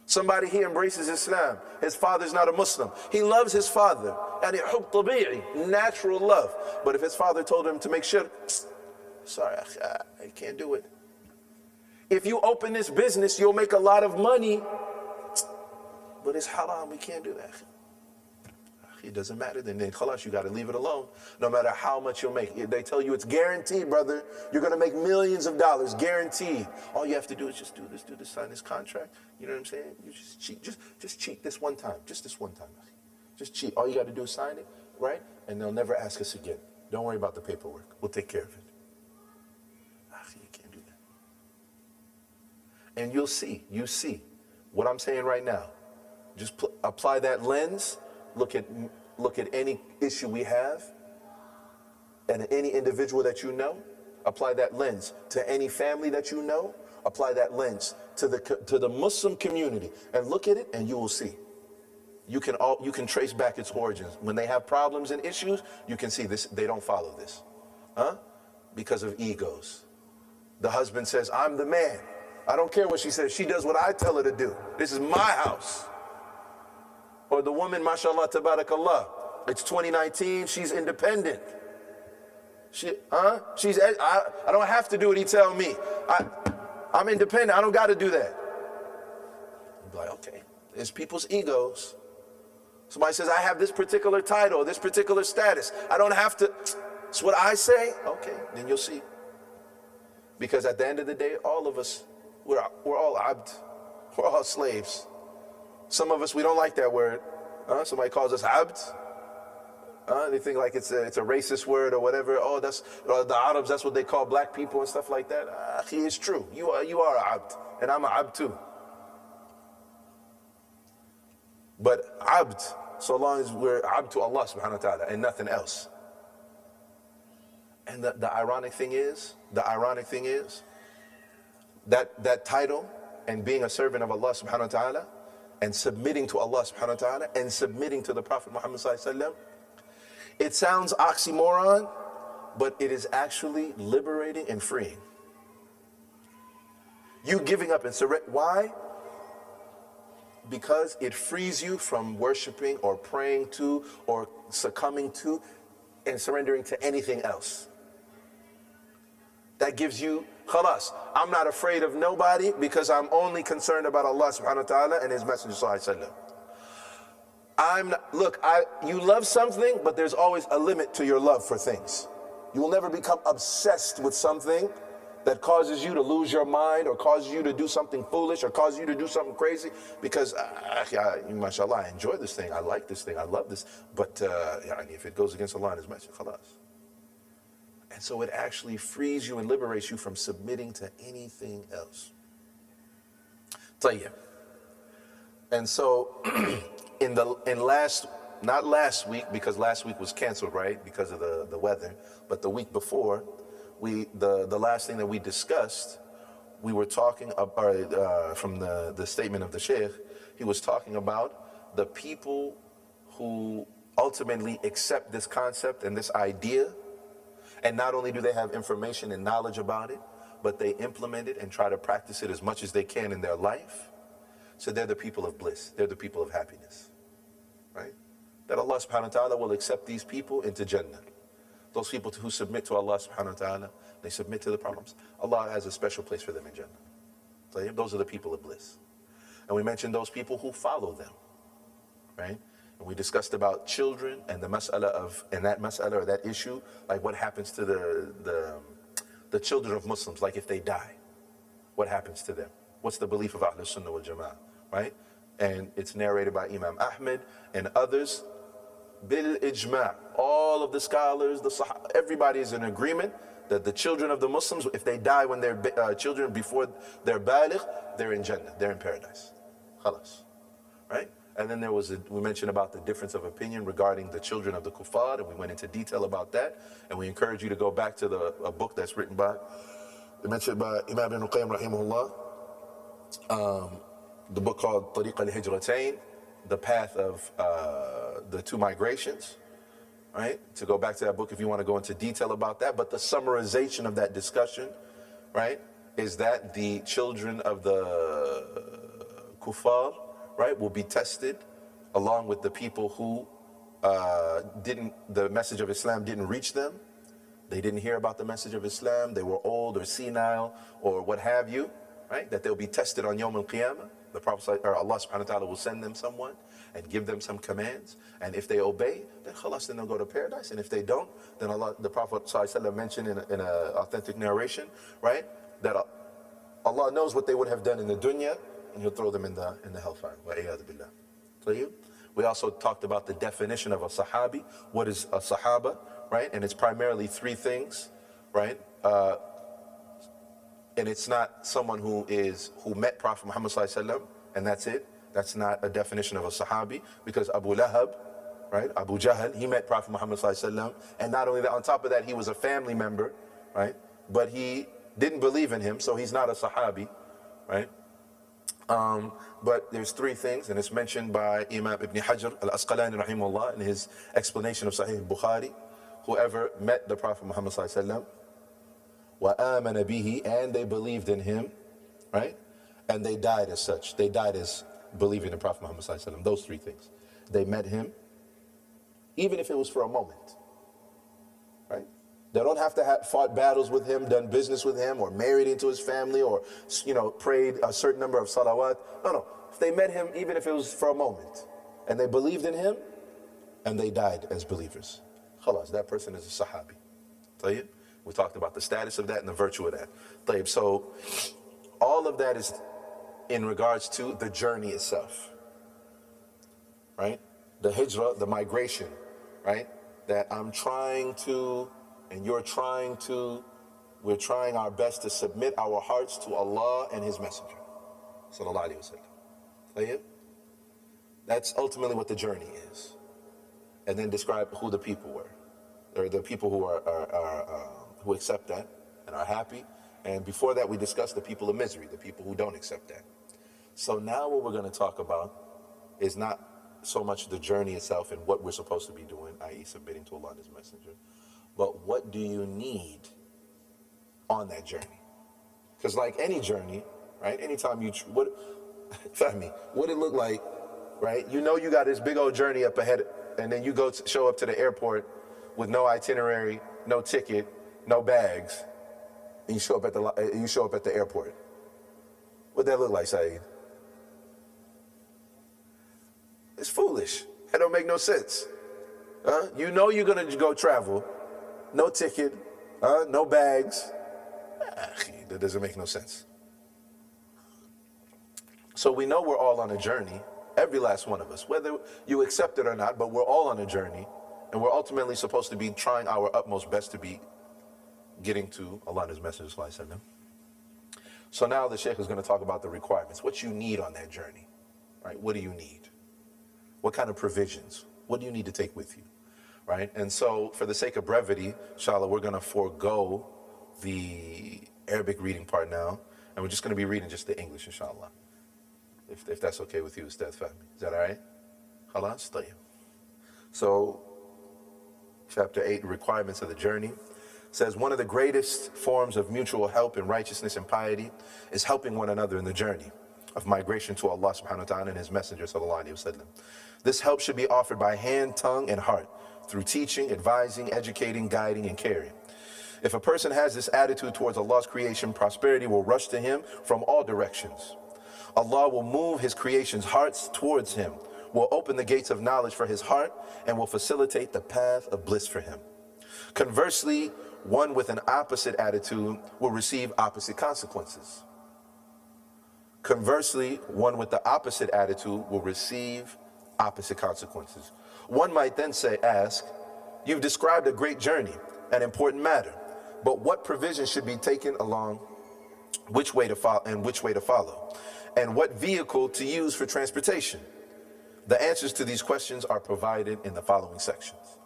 Somebody, he embraces Islam. His father's not a Muslim. He loves his father. And hub tabi'i, natural love. But if his father told him to make shirk, sorry, I can't do it. If you open this business, you'll make a lot of money. But it's haram, we can't do that. It doesn't matter, then khalas, you got to leave it alone. No matter how much you'll make. They tell you it's guaranteed, brother. You're going to make millions of dollars, guaranteed. All you have to do is just do this, sign this contract. You know what I'm saying? You just cheat. Just cheat this one time. Just this one time. Just cheat. All you got to do is sign it, right? And they'll never ask us again. Don't worry about the paperwork. We'll take care of it. You can't do that. And you'll see. You see what I'm saying right now. Just apply that lens. Look at any issue we have and any individual that you know. Apply that lens to any family that you know. Apply that lens to the Muslim community and look at it, and you will see. You can trace back its origins. When they have problems and issues, you can see this. They don't follow this, because of egos. The husband says, "I'm the man. I don't care what she says. She does what I tell her to do. This is my house." Or the woman, mashallah, tabarakallah, it's 2019, she's independent. I don't have to do what he tell me. I'm independent, I don't got to do that. I'm like, okay, it's people's egos. Somebody says, I have this particular title, this particular status. I don't have to, it's what I say. Okay, then you'll see. Because at the end of the day, all of us, we're all abd, we're all slaves. Some of us, we don't like that word. Somebody calls us abd. They think like it's a racist word or whatever. Oh, that's the Arabs, that's what they call black people and stuff like that. It's true. You are abd, and I'm an abd too. But abd, so long as we're abd to Allah subhanahu wa ta'ala and nothing else. And the ironic thing is that title and being a servant of Allah subhanahu wa ta'ala and submitting to Allah subhanahu wa ta'ala and submitting to the Prophet Muhammad sallallahu alaihi wasallam, it sounds oxymoron, but it is actually liberating and freeing. You giving up and surrender. Why? Because it frees you from worshiping or praying to or succumbing to and surrendering to anything else. That gives you khalas. I'm not afraid of nobody because I'm only concerned about Allah subhanahu wa ta'ala and His Messenger sallallahu alaihi wasallam. You love something, but there's always a limit to your love for things. You will never become obsessed with something that causes you to lose your mind or causes you to do something foolish or causes you to do something crazy because, mashallah, I enjoy this thing, I like this thing, I love this, but if it goes against Allah and His Messenger, khalas. And so it actually frees you and liberates you from submitting to anything else. Tayyib. And so, not last week, because last week was canceled, right, because of the weather, but the week before, the last thing that we discussed, we were talking about, from the statement of the Sheikh, he was talking about the people who ultimately accept this concept and this idea, and not only do they have information and knowledge about it, but they implement it and try to practice it as much as they can in their life. So they're the people of bliss. They're the people of happiness, right? That Allah subhanahu wa ta'ala will accept these people into Jannah. Those people who submit to Allah subhanahu wa ta'ala, they submit to the promise. Allah has a special place for them in Jannah. So those are the people of bliss. And we mentioned those people who follow them, right? And we discussed about children and the mas'ala or that issue, like what happens to the children of Muslims, like if they die, what happens to them? What's the belief of Ahlul Sunnah wal Jama'ah, right? And it's narrated by Imam Ahmed and others, bil ijma'. All of the scholars, everybody is in agreement that the children of the Muslims, if they die when they're children before they're baligh, they're in Jannah, they're in paradise. Khalas, right? And then we mentioned about the difference of opinion regarding the children of the kuffar, and we went into detail about that. And we encourage you to go back to a book that's written by, mentioned by Imam Ibn Qayyim rahimahullah, the book called Tariq al-Hijratain, the path of the two migrations, right? To go back to that book if you want to go into detail about that. But the summarization of that discussion, right, is that the children of the kuffar, right, will be tested along with the people who the message of Islam didn't reach them. They didn't hear about the message of Islam. They were old or senile or what have you, right? That they'll be tested on Yawm al-Qiyamah. The Prophet, or Allah subhanahu wa ta'ala will send them someone and give them some commands. And if they obey, then khalas, then they'll go to paradise. And if they don't, then Allah, the Prophet ﷺ mentioned in an authentic narration, right, that Allah knows what they would have done in the dunya, and He'll throw them in the hellfire. Wa'iyadu billah. So we also talked about the definition of a sahabi. What is a sahaba, right? And it's primarily three things, right? And it's not someone who met Prophet Muhammad ﷺ, and that's it. That's not a definition of a sahabi, because Abu Lahab, right, Abu Jahl, he met Prophet Muhammad ﷺ, and not only that, on top of that, he was a family member, right? But he didn't believe in him, so he's not a sahabi, right? But there's three things, and it's mentioned by Imam Ibn Hajar al-Asqalani rahimahullah in his explanation of Sahih Bukhari. Whoever met the Prophet Muhammad ﷺ, وَآمَنَ بِهِ, and they believed in him, right? And they died as such. They died as believing in Prophet Muhammad ﷺ. Those three things. They met him, even if it was for a moment, right? They don't have to have fought battles with him, done business with him, or married into his family, or, you know, prayed a certain number of salawat. No. If they met him, even if it was for a moment, and they believed in him, and they died as believers, khalas, that person is a sahabi. Tayyib? We talked about the status of that and the virtue of that. Tayyib. So all of that is in regards to the journey itself, right? The hijrah, the migration, right? That I'm trying to, and you're trying to, we're trying our best to submit our hearts to Allah and His Messenger, sallallahu alaihi wasallam. That's ultimately what the journey is. And then describe who the people were, or the people who who accept that and are happy. And before that, we discussed the people of misery, the people who don't accept that. So now what we're going to talk about is not so much the journey itself and what we're supposed to be doing, i.e. submitting to Allah and His Messenger, but what do you need on that journey? Because like any journey, right, anytime you, what it look like, right? You know you got this big old journey up ahead, and then you show up to the airport with no itinerary, no ticket, no bags, and you show up at the airport. What'd that look like, Saeed? It's foolish. That don't make no sense. You know you're gonna go travel, no ticket, no bags. That doesn't make no sense. So we know we're all on a journey, every last one of us, whether you accept it or not, but we're all on a journey, and we're ultimately supposed to be trying our utmost best to be getting to Allah and His Messenger sallallahu alaihi wasallam. So now the Shaykh is going to talk about the requirements, what you need on that journey, right? What do you need? What kind of provisions? What do you need to take with you, right? And so for the sake of brevity, inshallah, we're going to forego the Arabic reading part now, and we're just going to be reading just the English, inshallah, if that's okay with you, Ustad Fahmi. Is that all right? Khalas? Tayyib. So, chapter 8, requirements of the journey, says one of the greatest forms of mutual help in righteousness and piety is helping one another in the journey of migration to Allah subhanahu wa ta'ala and His Messenger sallallahu alaihi wasallam. This help should be offered by hand, tongue, and heart, through teaching, advising, educating, guiding, and caring. If a person has this attitude towards Allah's creation, prosperity will rush to him from all directions. Allah will move His creation's hearts towards him, will open the gates of knowledge for his heart, and will facilitate the path of bliss for him. Conversely, one with an opposite attitude will receive opposite consequences. Conversely, one with the opposite attitude will receive opposite consequences. One might then ask, you've described a great journey, an important matter, but what provisions should be taken along, which way to follow, and what vehicle to use for transportation? The answers to these questions are provided in the following sections.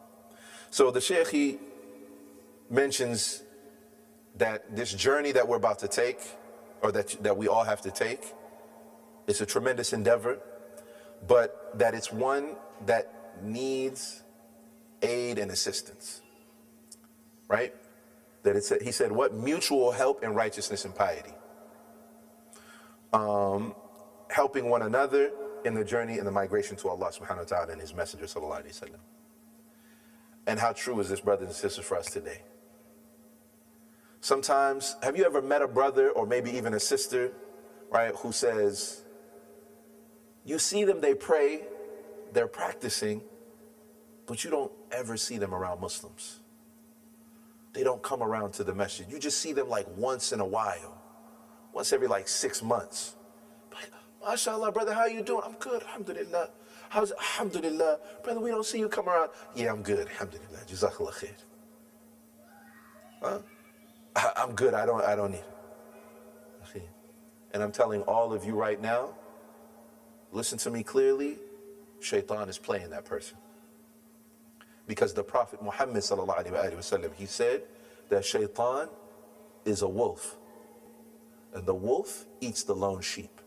So the Shaykh, he mentions that this journey that we're about to take, or that we all have to take, it's a tremendous endeavor, but that it's one that needs aid and assistance, right? That it said, he said, what? Mutual help in righteousness and piety. Helping one another in the journey and the migration to Allah subhanahu wa ta'ala and his messenger sallallahu alayhi wa sallam. And how true is this, brothers and sisters, for us today? Sometimes, have you ever met a brother or maybe even a sister, right, who says, you see them, they pray, they're practicing, but you don't ever see them around Muslims. They don't come around to the masjid. You just see them like once in a while, once every like 6 months. Like, mashallah, brother, how you doing? I'm good, alhamdulillah. How's alhamdulillah? Brother, we don't see you come around. Yeah, I'm good, alhamdulillah. Jazakallah khair. Huh? I'm good, I don't need it. And I'm telling all of you right now, listen to me clearly, shaitan is playing that person. Because the Prophet Muhammad sallallahu alaihi wasallam, he said that shaitan is a wolf. And the wolf eats the lone sheep.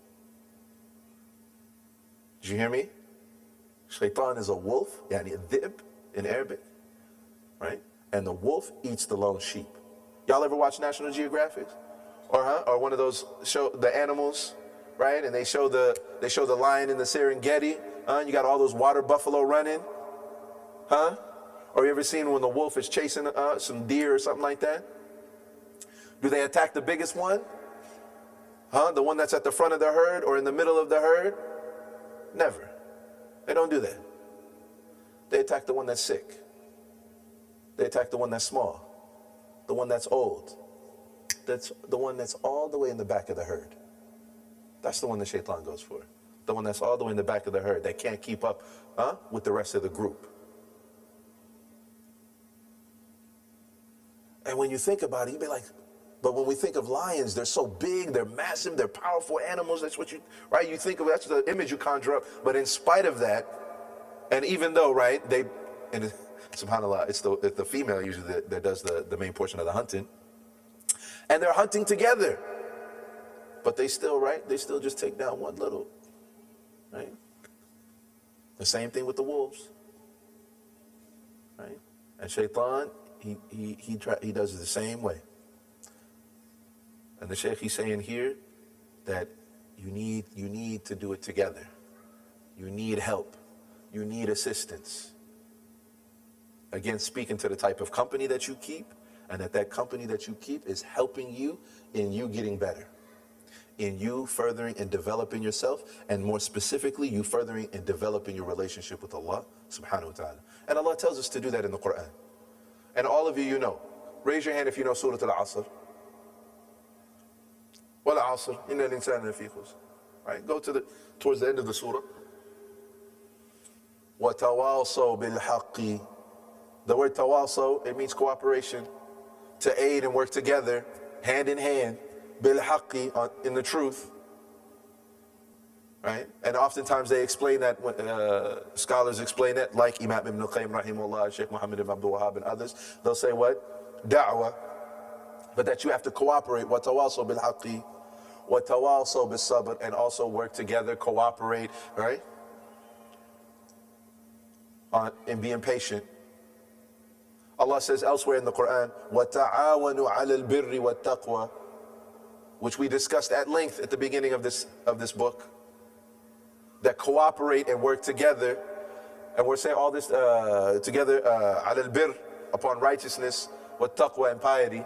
Did you hear me? Shaitan is a wolf, yani a dhib in Arabic, right? And the wolf eats the lone sheep. Y'all ever watch National Geographic? Or one of those show the animals, right? And they show the lion in the Serengeti. You got all those water buffalo running. Huh? Or you ever seen when the wolf is chasing some deer or something like that? Do they attack the biggest one? Huh? The one that's at the front of the herd or in the middle of the herd? Never. They don't do that. They attack the one that's sick. They attack the one that's small. The one that's old. That's the one that's all the way in the back of the herd. That's the one the shaitan goes for. The one that's all the way in the back of the herd that can't keep up with the rest of the group. And when you think about it, you'd be like, but when we think of lions, they're so big, they're massive, they're powerful animals. That's what you, right? You think of, that's the image you conjure up. But in spite of that, and even though, right, and subhanAllah, it's the female usually that does the main portion of the hunting. And they're hunting together. But they still, right, they still just take down one little, right? The same thing with the wolves, right? And shaitan, he does it the same way. And the Shaykh, he's saying here that you need to do it together. You need help. You need assistance. Again, speaking to the type of company that you keep, and that company that you keep is helping you in you getting better, in you furthering and developing yourself, and more specifically, you furthering and developing your relationship with Allah subhanahu wa ta'ala. And Allah tells us to do that in the Quran. And all of you know. Raise your hand if you know Surah Al-Asr. Wal Asr, inna al-insana lafi khusr. Right? Go towards the end of the surah. Wa tawalsaw bil haqqi. The word tawalsaw, it means cooperation, to aid and work together, hand in hand, bil haqqi, in the truth. Right? And oftentimes they explain that, scholars explain that, like Imam Ibn Qayyim rahimahullah, Sheikh Muhammad ibn Abdul Wahhab and others, they'll say what? Da'wah. But that you have to cooperate. Wa tawalsaw bil haqqi. Wa tawalsaw bis sabr, and also work together, cooperate, right? And being patient. Allah says elsewhere in the Quran, وَتَعَاوَنُوا عَلَى الْبِرِّ وَالتَّقْوَى, which we discussed at length at the beginning of this book, that cooperate and work together. And we're saying all this together, عَلَى الْبِرِّ, upon righteousness, وَالتَّقْوَى, and piety.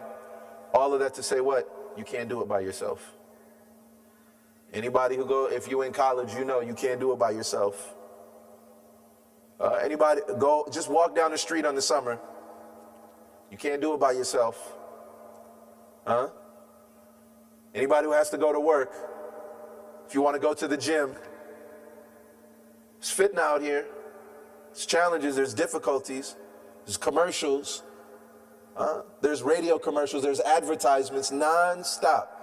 All of that to say what? You can't do it by yourself. Anybody if you're in college, you know you can't do it by yourself. Anybody, just walk down the street on the summer. You can't do it by yourself. Huh? Anybody who has to go to work, if you want to go to the gym, it's fitna out here. There's challenges, there's difficulties, there's commercials, there's radio commercials, there's advertisements non-stop.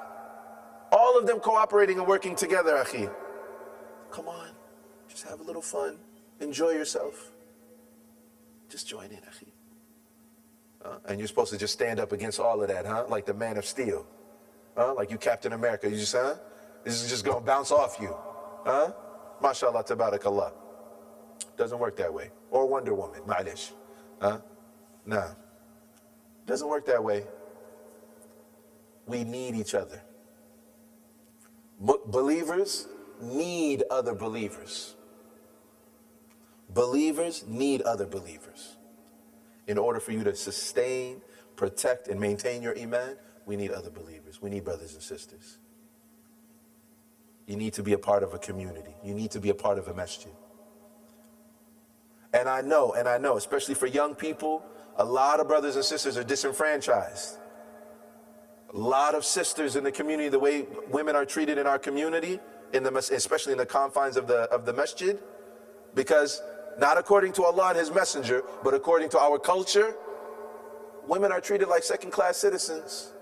All of them cooperating and working together, akhi. Come on, just have a little fun. Enjoy yourself. Just join in, akhi. And you're supposed to just stand up against all of that, huh? Like the Man of Steel. Like you Captain America. You just, this is just going to bounce off you. MashaAllah, tabarakallah. Doesn't work that way. Or Wonder Woman, ma'alish. Huh? Nah. Doesn't work that way. We need each other. Believers need other believers. Believers need other believers. In order for you to sustain, protect, and maintain your iman, we need other believers. We need brothers and sisters. You need to be a part of a community. You need to be a part of a masjid. And I know, especially for young people, a lot of brothers and sisters are disenfranchised. A lot of sisters in the community, the way women are treated in our community, especially in the confines of the masjid, because not according to Allah and His Messenger, but according to our culture, women are treated like second-class citizens.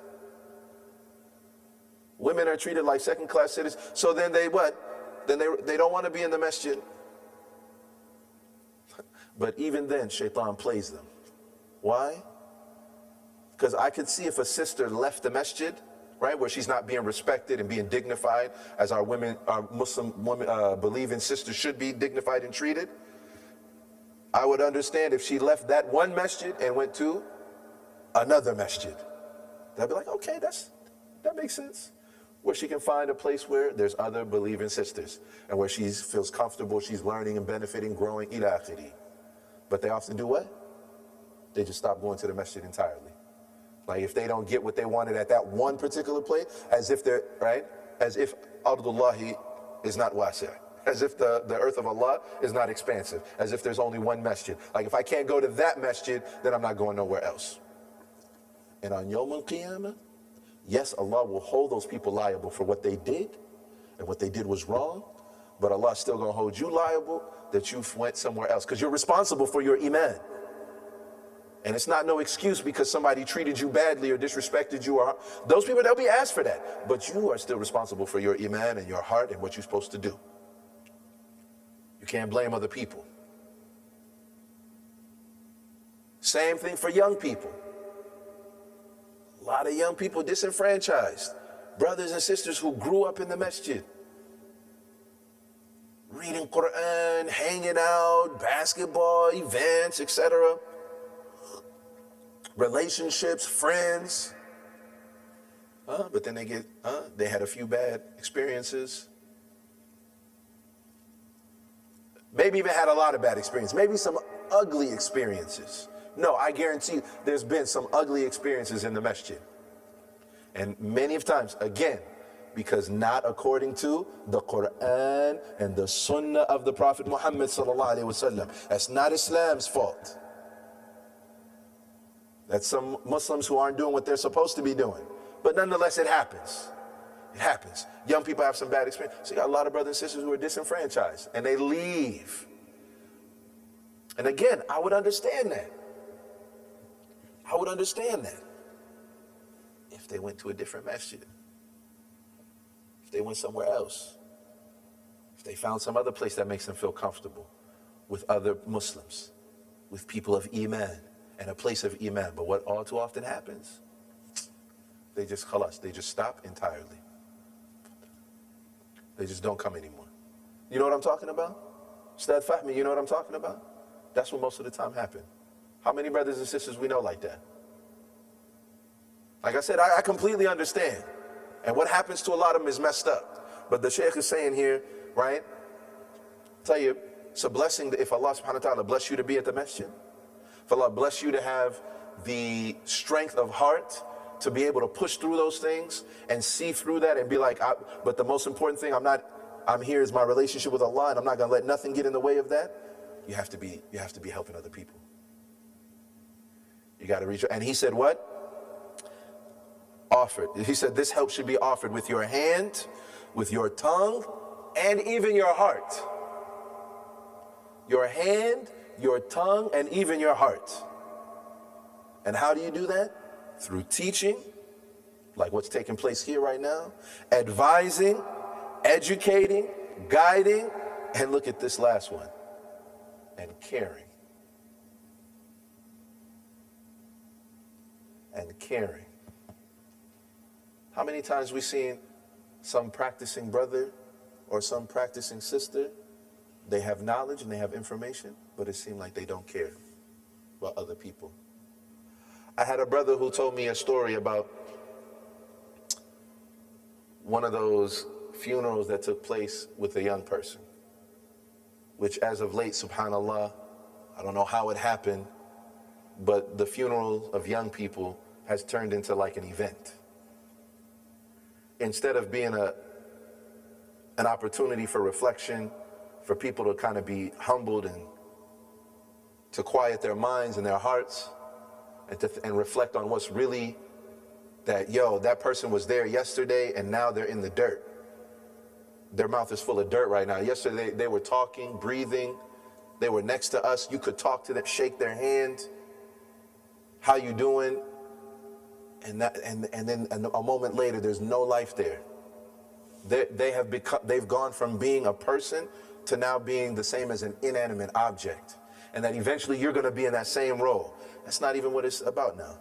Women are treated like second-class citizens. So then they what? Then they don't want to be in the masjid. But even then, shaitan plays them. Why? Because I could see if a sister left the masjid, right, where she's not being respected and being dignified, as our Muslim women, believing sisters should be dignified and treated. I would understand if she left that one masjid and went to another masjid. They'd be like, okay, that makes sense. Where she can find a place where there's other believing sisters and where she feels comfortable, she's learning and benefiting, growing, ila akhiri. But they often do what? They just stop going to the masjid entirely. Like if they don't get what they wanted at that one particular place, as if they're, right? As if Ardullahi is not wasi'. As if the earth of Allah is not expansive. As if there's only one masjid. Like if I can't go to that masjid, then I'm not going nowhere else. And on Yawm al-Qiyamah, yes, Allah will hold those people liable for what they did, and what they did was wrong, but Allah's still going to hold you liable that you went somewhere else, because you're responsible for your iman. And it's not no excuse because somebody treated you badly or disrespected you, or those people, they'll be asked for that. But you are still responsible for your iman and your heart and what you're supposed to do. You can't blame other people. Same thing for young people. A lot of young people disenfranchised. Brothers and sisters who grew up in the masjid. Reading Quran, hanging out, basketball, events, etc. Relationships, friends. But then they had a few bad experiences. Maybe even had a lot of bad experiences. Maybe some ugly experiences. No, I guarantee you, there's been some ugly experiences in the masjid. And many of times, again, because not according to the Quran and the Sunnah of the Prophet Muhammad sallallahu alaihi wasallam. That's not Islam's fault. That's some Muslims who aren't doing what they're supposed to be doing. But nonetheless, it happens. It happens. Young people have some bad experience. So you got a lot of brothers and sisters who are disenfranchised, and they leave. And again, I would understand that. I would understand that if they went to a different masjid, if they went somewhere else, if they found some other place that makes them feel comfortable with other Muslims, with people of iman, and a place of iman. But what all too often happens, they just khalas, they just stop entirely. They just don't come anymore. You know what I'm talking about? Ustad Fahmi, you know what I'm talking about? That's what most of the time happens. How many brothers and sisters we know like that? Like I said, I completely understand. And what happens to a lot of them is messed up. But the Shaykh is saying here, right? Tell you, it's a blessing if Allah subhanahu wa ta'ala bless you to be at the masjid. If Allah bless you to have the strength of heart to be able to push through those things and see through that and be like, but the most important thing, I'm here is my relationship with Allah, and I'm not going to let nothing get in the way of that. You have to be helping other people. You got to reach. And he said what? Offered. He said this help should be offered with your hand, with your tongue, and even your heart. Your hand, your tongue, and even your heart. And how do you do that? Through teaching, like what's taking place here right now, advising, educating, guiding, and look at this last one, and caring. And caring. How many times we seen some practicing brother or some practicing sister, they have knowledge and they have information, but it seems like they don't care about other people. I had a brother who told me a story about one of those funerals that took place with a young person, which as of late, subhanAllah, I don't know how it happened, but the funeral of young people has turned into like an event. Instead of being an opportunity for reflection, for people to kind of be humbled and to quiet their minds and their hearts and reflect on what's really that, that person was there yesterday and now they're in the dirt. Their mouth is full of dirt right now. Yesterday they were talking, breathing. They were next to us. You could talk to them, shake their hand. How you doing? And then a moment later, there's no life there. They've gone from being a person to now being the same as an inanimate object. And that eventually you're going to be in that same role. That's not even what it's about now.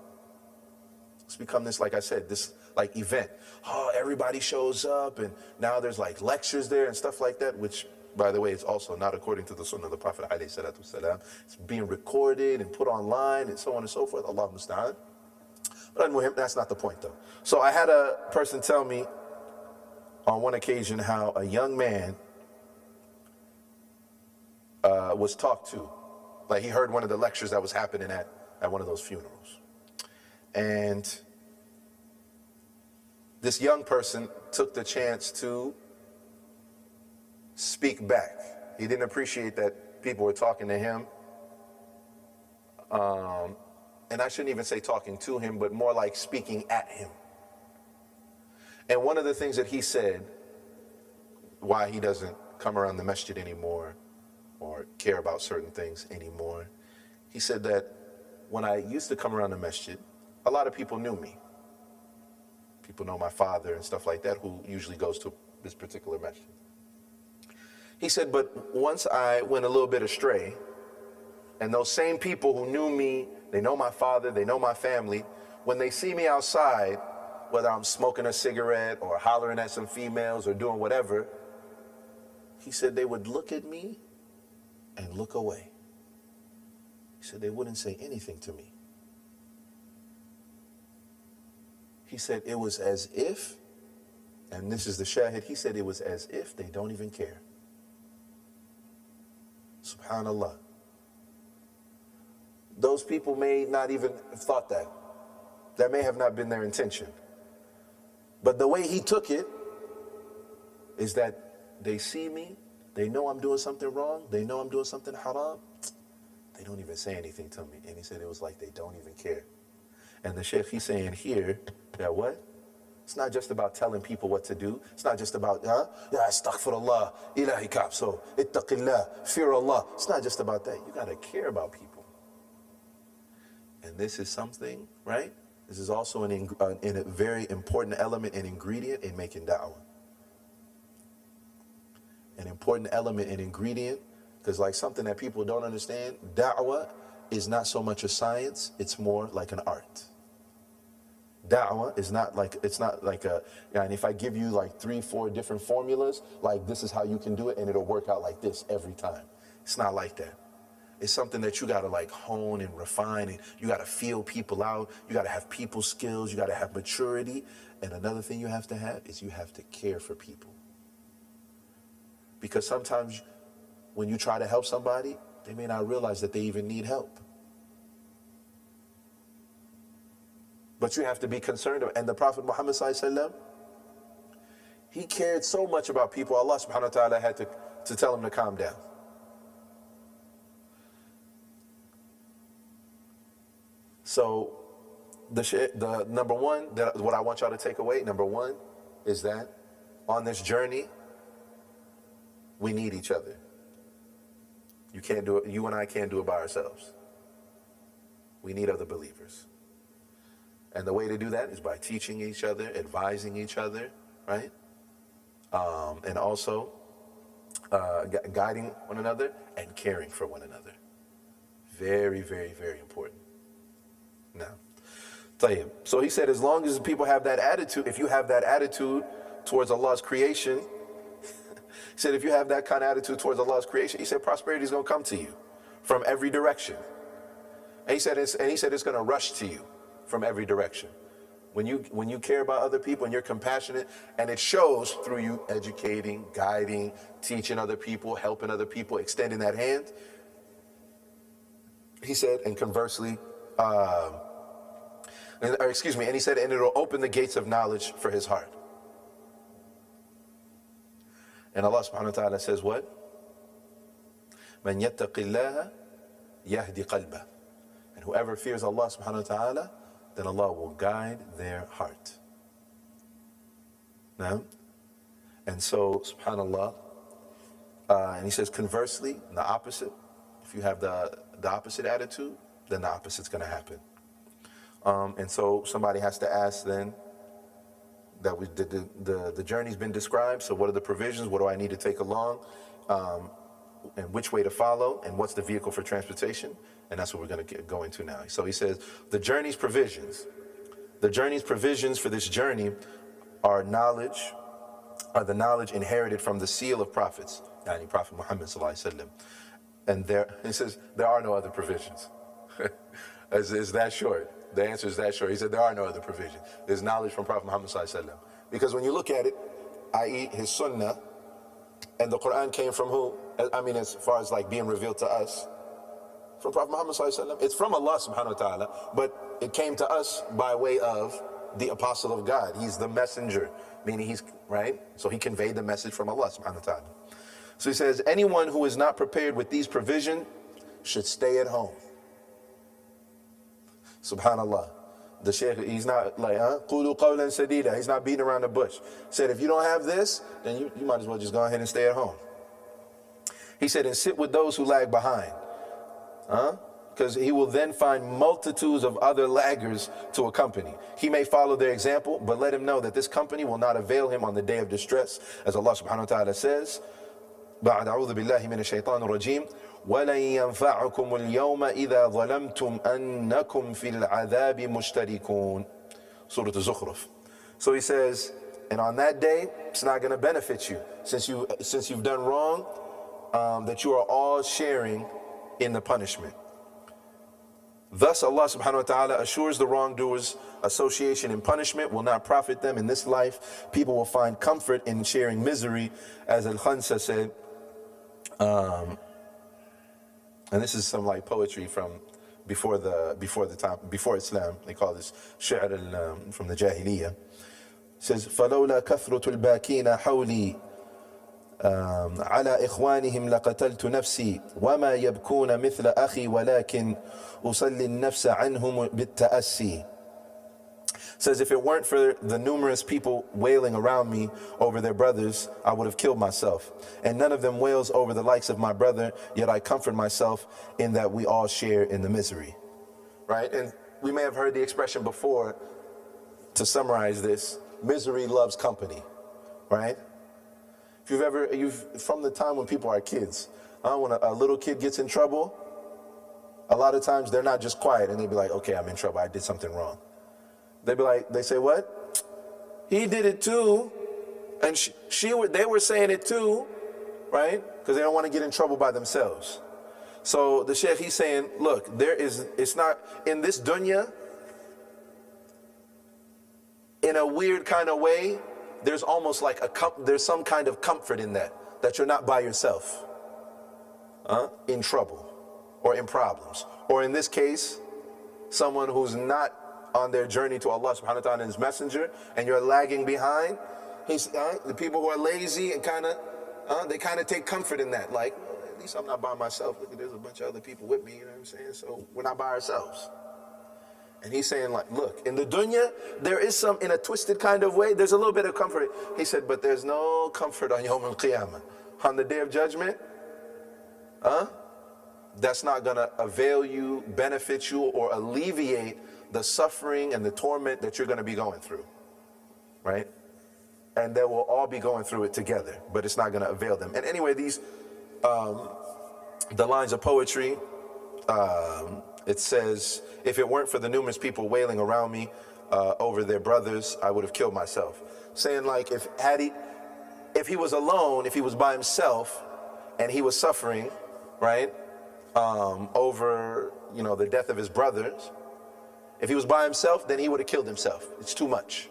It's become this, like I said, this like event. Oh, everybody shows up and now there's like lectures there and stuff like that, which, by the way, is also not according to the sunnah of the Prophet ﷺ. It's being recorded and put online and so on and so forth. Allah musta'an. But that's not the point though. So I had a person tell me on one occasion how a young man was talked to. Like he heard one of the lectures that was happening at one of those funerals. And this young person took the chance to speak back. He didn't appreciate that people were talking to him. And I shouldn't even say talking to him, but more like speaking at him. And one of the things that he said, why he doesn't come around the masjid anymore or care about certain things anymore, he said that when I used to come around the masjid, a lot of people knew me. People know my father and stuff like that, who usually goes to this particular masjid. He said, but once I went a little bit astray, and those same people who knew me, they know my father, they know my family, when they see me outside, whether I'm smoking a cigarette or hollering at some females or doing whatever, he said they would look at me and look away. He said they wouldn't say anything to me. He said it was as if, and this is the shahid, he said it was as if they don't even care. Subhanallah. Those people may not even have thought that. That may have not been their intention. But the way he took it is that they see me, they know I'm doing something wrong, they know I'm doing something haram, they don't even say anything to me. And he said it was like they don't even care. And the Sheikh, he's saying here that what? It's not just about telling people what to do. It's not just about, yeah, astaghfirullah, ilahi kapso, ittaqillah, fear Allah. It's not just about that. You got to care about people. And this is something, right? This is also a very important element and ingredient in making da'wah. An important element and ingredient, because like something that people don't understand, da'wah is not so much a science, it's more like an art. Da'wah is not like, it's not like a, and if I give you like 3-4 different formulas, like this is how you can do it and it'll work out like this every time. It's not like that. It's something that you gotta like hone and refine, and you gotta feel people out, you gotta have people skills, you gotta have maturity, and another thing you have to have is you have to care for people. Because sometimes when you try to help somebody, they may not realize that they even need help. But you have to be concerned. And the Prophet Muhammad ﷺ, he cared so much about people, Allah subhanahu wa ta'ala had to tell him to calm down. So the number one, what I want y'all to take away, number one, is that on this journey, we need each other. You can't do it, you and I can't do it by ourselves. We need other believers. And the way to do that is by teaching each other, advising each other, right? And also guiding one another and caring for one another. Very, very, very important. Now, tayyib. So he said, as long as people have that attitude, if you have that attitude towards Allah's creation, he said, if you have that kind of attitude towards Allah's creation, he said, prosperity is going to come to you from every direction. And he said it's going to rush to you from every direction. When you care about other people and you're compassionate, and it shows through you educating, guiding, teaching other people, helping other people, extending that hand. He said, and conversely, and he said, and it'll open the gates of knowledge for his heart. And Allah subhanahu wa ta'ala says what? Man yattaqillaha yahdi qalbah. And whoever fears Allah subhanahu wa ta'ala, then Allah will guide their heart. Now, and so, subhanallah, and he says conversely, the opposite, if you have the opposite attitude, then the opposite's going to happen. And so somebody has to ask then, that the journey's been described, so what are the provisions, what do I need to take along, and which way to follow, and what's the vehicle for transportation? And that's what we're going to go into now. So he says, the journey's provisions for this journey are the knowledge inherited from the seal of prophets, yani Prophet Muhammad sallallahu alaihi wasallam. And he says, there are no other provisions. Is that short? The answer is that short. He said, there are no other provisions. There's knowledge from Prophet Muhammad sallallahu alaihi wasallam. Because when you look at it, i.e. his sunnah, and the Quran came from who? I mean, as far as like being revealed to us, from Prophet Muhammad sallallahu alaihi wasallam. It's from Allah subhanahu wa ta'ala, but it came to us by way of the apostle of God. He's the messenger, meaning he's, right? So he conveyed the message from Allah subhanahu wa ta'ala. So he says, anyone who is not prepared with these provisions should stay at home. Subhanallah. The Shaykh, he's not like, qulu qawlan sadida. He's not beating around the bush. Said, if you don't have this, then you might as well just go ahead and stay at home. He said, and sit with those who lag behind. Because he will then find multitudes of other laggers to accompany. He may follow their example, but let him know that this company will not avail him on the day of distress. As Allah subhanahu wa ta'ala says, بعد أعوذ بالله من الشيطان الرجيم وَلَنْ يَنْفَعُكُمُ الْيَوْمَ إِذَا ظَلَمْتُمْ أَنَّكُمْ فِي الْعَذَابِ مُشْتَرِكُونَ. Surah Al-Zukhruf. So he says, and on that day, it's not going to benefit you, since you've done wrong, that you are all sharing in the punishment. Thus Allah subhanahu wa ta'ala assures the wrongdoers association in punishment will not profit them in this life. People will find comfort in sharing misery, as Al-Khansa said. And this is some like poetry from before Islam. They call this Shk from the Jahiliyyah. It says, فَلَوْلَا كَثْرَةُ الْبَاكِينَ حَوْلِي على إخوانهم لقتلت نفسي وما يبكون مثل أخي ولكن أصلي النفس عنهم بالتأسي. Says, if it weren't for the numerous people wailing around me over their brothers, I would have killed myself. And none of them wails over the likes of my brother, yet I comfort myself in that we all share in the misery. Right? And we may have heard the expression before, to summarize this, misery loves company. Right? If from the time when people are kids, when a little kid gets in trouble, a lot of times they're not just quiet and they be like, okay, I'm in trouble, I did something wrong. They say, what? He did it too, and they were saying it too, right? Because they don't want to get in trouble by themselves. So the Shaykh, he's saying, look, it's not, in this dunya, in a weird kind of way, there's almost like there's some kind of comfort in that you're not by yourself, in trouble or in problems. Or in this case, someone who's not on their journey to Allah subhanahu wa ta'ala and his messenger, and you're lagging behind. The people who are lazy and they kind of take comfort in that. Like, well, at least I'm not by myself. Look, there's a bunch of other people with me, you know what I'm saying? So we're not by ourselves. And he's saying, like, look, in the dunya, there is some, in a twisted kind of way, there's a little bit of comfort. He said, but there's no comfort on Yawm al-Qiyamah. On the day of judgment, that's not going to avail you, benefit you, or alleviate the suffering and the torment that you're going to be going through, right? And they will all be going through it together, but it's not going to avail them. And anyway, these, the lines of poetry, it says, if it weren't for the numerous people wailing around me over their brothers, I would have killed myself. Saying like, if he was alone, if he was by himself and he was suffering, right? over, the death of his brothers. If he was by himself, then he would have killed himself. It's too much.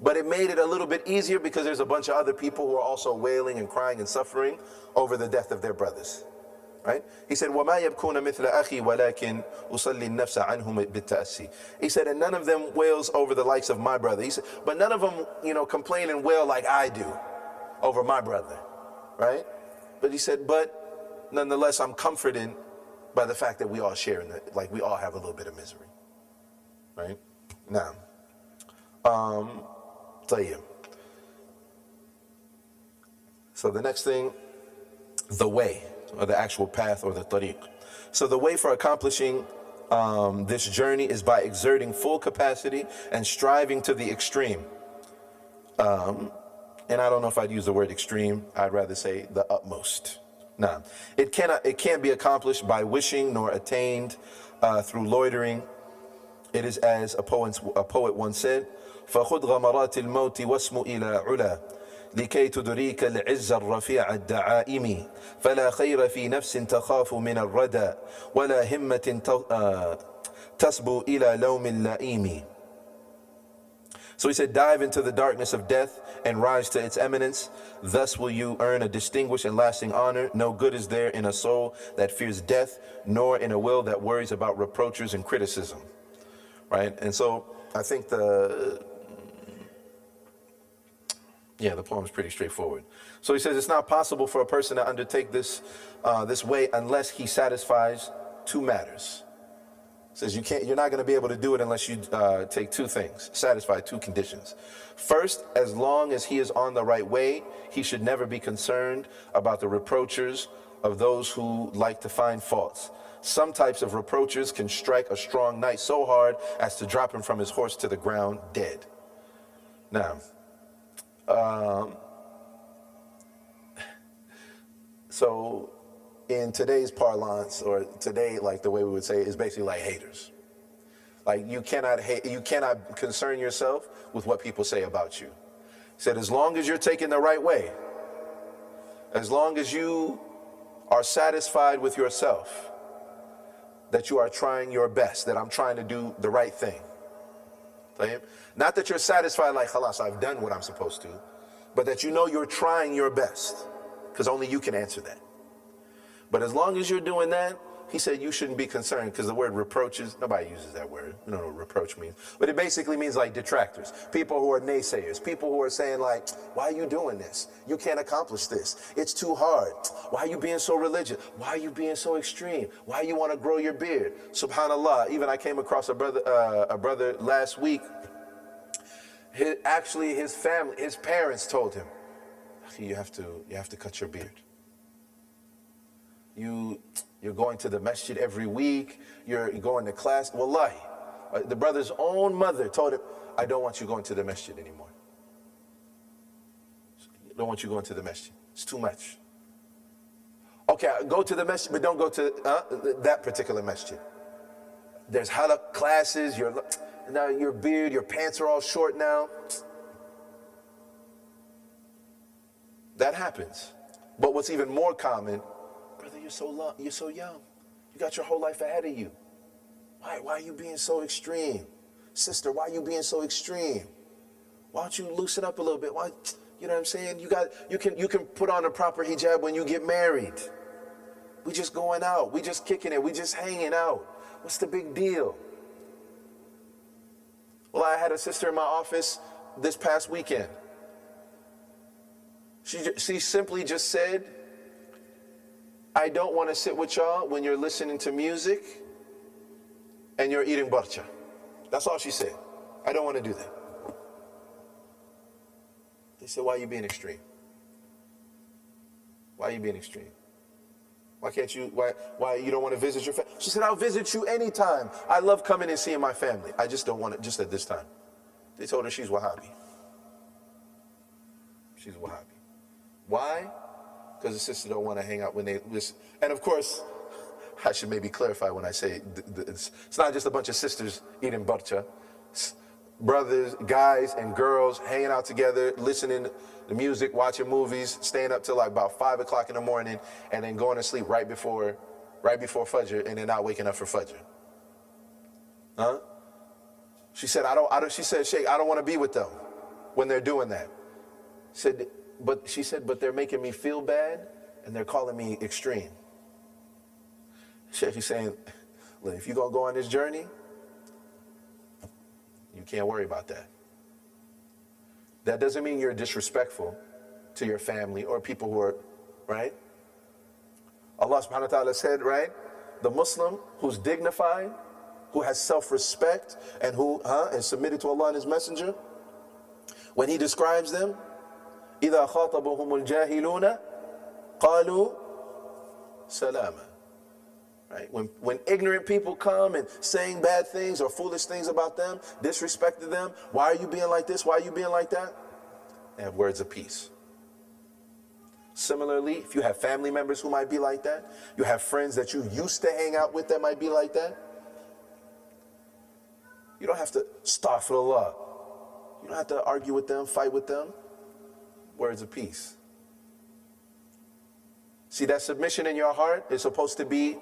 But it made it a little bit easier because there's a bunch of other people who are also wailing and crying and suffering over the death of their brothers. Right? He said, وَمَا يَبْكُونَ مِثْلَ أَخِي وَلَكِنْ أُصَلِّي النَّفْسَ عَنْهُمْ بِالتَّأَسِّي. He said, and none of them wails over the likes of my brother. He said, but none of them, complain and wail like I do over my brother. Right? But he said, but nonetheless, I'm comforted by the fact that we all share in it, like we all have a little bit of misery. Right? Now, طيب. So the next thing, the way, or the actual path, or the tariq. So the way for accomplishing this journey is by exerting full capacity and striving to the extreme. And I don't know if I'd use the word extreme. I'd rather say the utmost. Nah, it can't be accomplished by wishing nor attained through loitering. It is as a poet once said, فَخُذْ غَمَرَاتِ الْمَوْتِ وَاسْمُ إِلَىٰ عُلَىٰ لكي تدريك العز الرفيع الدعائم فلا خير في نفس تخاف من الردى ولا همة تسبو إلى لوم اللئيم. So he said, dive into the darkness of death and rise to its eminence. Thus will you earn a distinguished and lasting honor. No good is there in a soul that fears death, nor in a will that worries about reproaches and criticism. Right? And so I think the poem is pretty straightforward. So he says it's not possible for a person to undertake this way unless he satisfies two matters. He says you're not going to be able to do it unless you take two things, satisfy two conditions. First, as long as he is on the right way, he should never be concerned about the reproaches of those who like to find faults. Some types of reproaches can strike a strong knight so hard as to drop him from his horse to the ground dead. Now, so in today's parlance, or today, like the way we would say it, is basically like haters. Like you cannot concern yourself with what people say about you. He said, as long as you're taking the right way, as long as you are satisfied with yourself, that you are trying your best, that I'm trying to do the right thing. Not that you're satisfied like, khalas, I've done what I'm supposed to, but that you know you're trying your best, because only you can answer that. But as long as you're doing that, he said you shouldn't be concerned, because the word reproaches, nobody uses that word. You don't know what reproach means. But it basically means like detractors, people who are naysayers, people who are saying like, why are you doing this? You can't accomplish this. It's too hard. Why are you being so religious? Why are you being so extreme? Why you want to grow your beard? SubhanAllah, even I came across a brother last week. His family, his parents told him, you have to cut your beard. You're going to the masjid every week. You're going to class. Wallahi, the brother's own mother told him, I don't want you going to the masjid anymore. I don't want you going to the masjid. It's too much. Okay, go to the masjid, but don't go to that particular masjid. There's halaq classes. Now your beard, your pants are all short now. That happens. But what's even more common, brother, you're so young. You got your whole life ahead of you. Why are you being so extreme? Sister, why are you being so extreme? Why don't you loosen up a little bit? Why, you know what I'm saying? You can put on a proper hijab when you get married. We just going out. We just kicking it. We just hanging out. What's the big deal? Well, I had a sister in my office this past weekend. She simply just said, I don't want to sit with y'all when you're listening to music and you're eating barcha. That's all she said. I don't want to do that. They said, why are you being extreme? Why are you being extreme? Why can't you, why you don't want to visit your family? She said, I'll visit you anytime. I love coming and seeing my family. I just don't want it just at this time. They told her she's Wahhabi. She's Wahhabi. Why? Because the sisters don't want to hang out when they listen. And of course, I should maybe clarify when I say it's not just a bunch of sisters eating barcha. Brothers, guys, and girls hanging out together, listening to music, watching movies, staying up till like about 5 o'clock in the morning, and then going to sleep right before right before Fajr and they're not waking up for Fajr? Huh? She said, she said, Sheikh, I don't want to be with them when they're doing that. She said, but they're making me feel bad and they're calling me extreme. Sheikh is saying, look, if you're going to go on this journey, you can't worry about that. That doesn't mean you're disrespectful to your family or people who are, right? Allah subhanahu wa ta'ala said, right? The Muslim who's dignified, who has self-respect, and who is submitted to Allah and His Messenger, when He describes them, إِذَا خَاطَبُهُمُ الْجَاهِلُونَ قَالُوا سَلَامًا. Right? When ignorant people come and saying bad things or foolish things about them, disrespecting them, why are you being like this? Why are you being like that? They have words of peace. Similarly, if you have family members who might be like that, you have friends that you used to hang out with that might be like that, you don't have to astaghfirullah. You don't have to argue with them, fight with them. Words of peace. See, that submission in your heart is supposed to be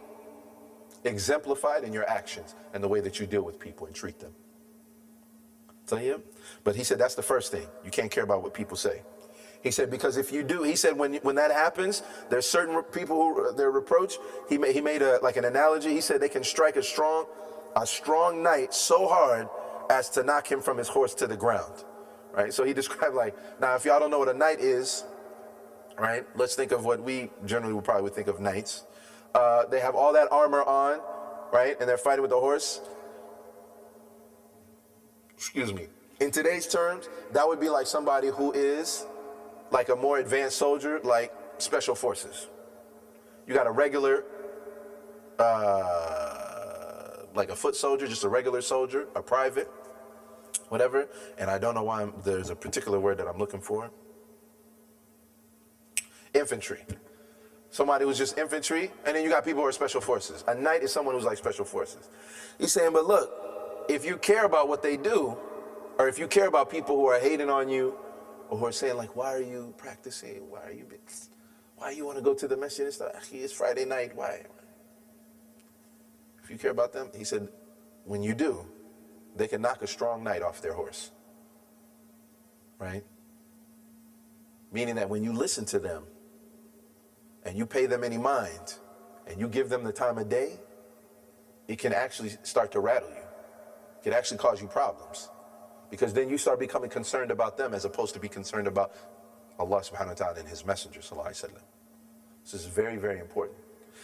exemplified in your actions and the way that you deal with people and treat them. But he said that's the first thing. You can't care about what people say. He said, because if you do, he said, when that happens, there's certain people who their reproach, he made like an analogy. He said they can strike a strong knight so hard as to knock him from his horse to the ground. Right? So he described like, now if y'all don't know what a knight is, right? Let's think of what we generally would probably think of knights. They have all that armor on, right? And they're fighting with the horse. Excuse me. In today's terms, that would be like somebody who is like a more advanced soldier, like special forces. You got a regular, like a foot soldier, just a regular soldier, a private, whatever. And I don't know why there's a particular word that I'm looking for. Infantry. Somebody who's just infantry, and then you got people who are special forces. A knight is someone who's like special forces. He's saying, but look, if you care about what they do, or if you care about people who are hating on you, or who are saying like, why are you practicing? Why you want to go to the masjid and stuff? It's Friday night, why? If you care about them, he said, when you do, they can knock a strong knight off their horse. Right? Meaning that when you listen to them, and you pay them any mind, and you give them the time of day, it can actually start to rattle you. It can actually cause you problems. Because then you start becoming concerned about them as opposed to be concerned about Allah subhanahu wa ta'ala and His Messenger sallallahu alaihi wasallam. This is very, very important.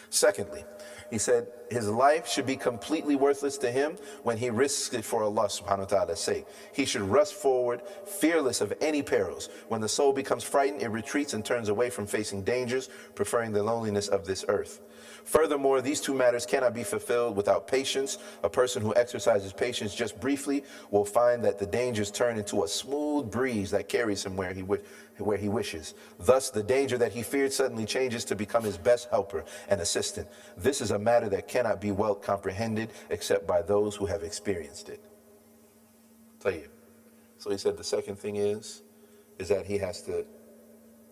Secondly, he said his life should be completely worthless to him when he risks it for Allah subhanahu wa ta'ala's sake. He should rush forward, fearless of any perils. When the soul becomes frightened, it retreats and turns away from facing dangers, preferring the loneliness of this earth. Furthermore, these two matters cannot be fulfilled without patience. A person who exercises patience just briefly will find that the dangers turn into a smooth breeze that carries him where he wishes. Thus, the danger that he feared suddenly changes to become his best helper and assistant. This is a matter that cannot be well comprehended except by those who have experienced it. So he said the second thing is that he has to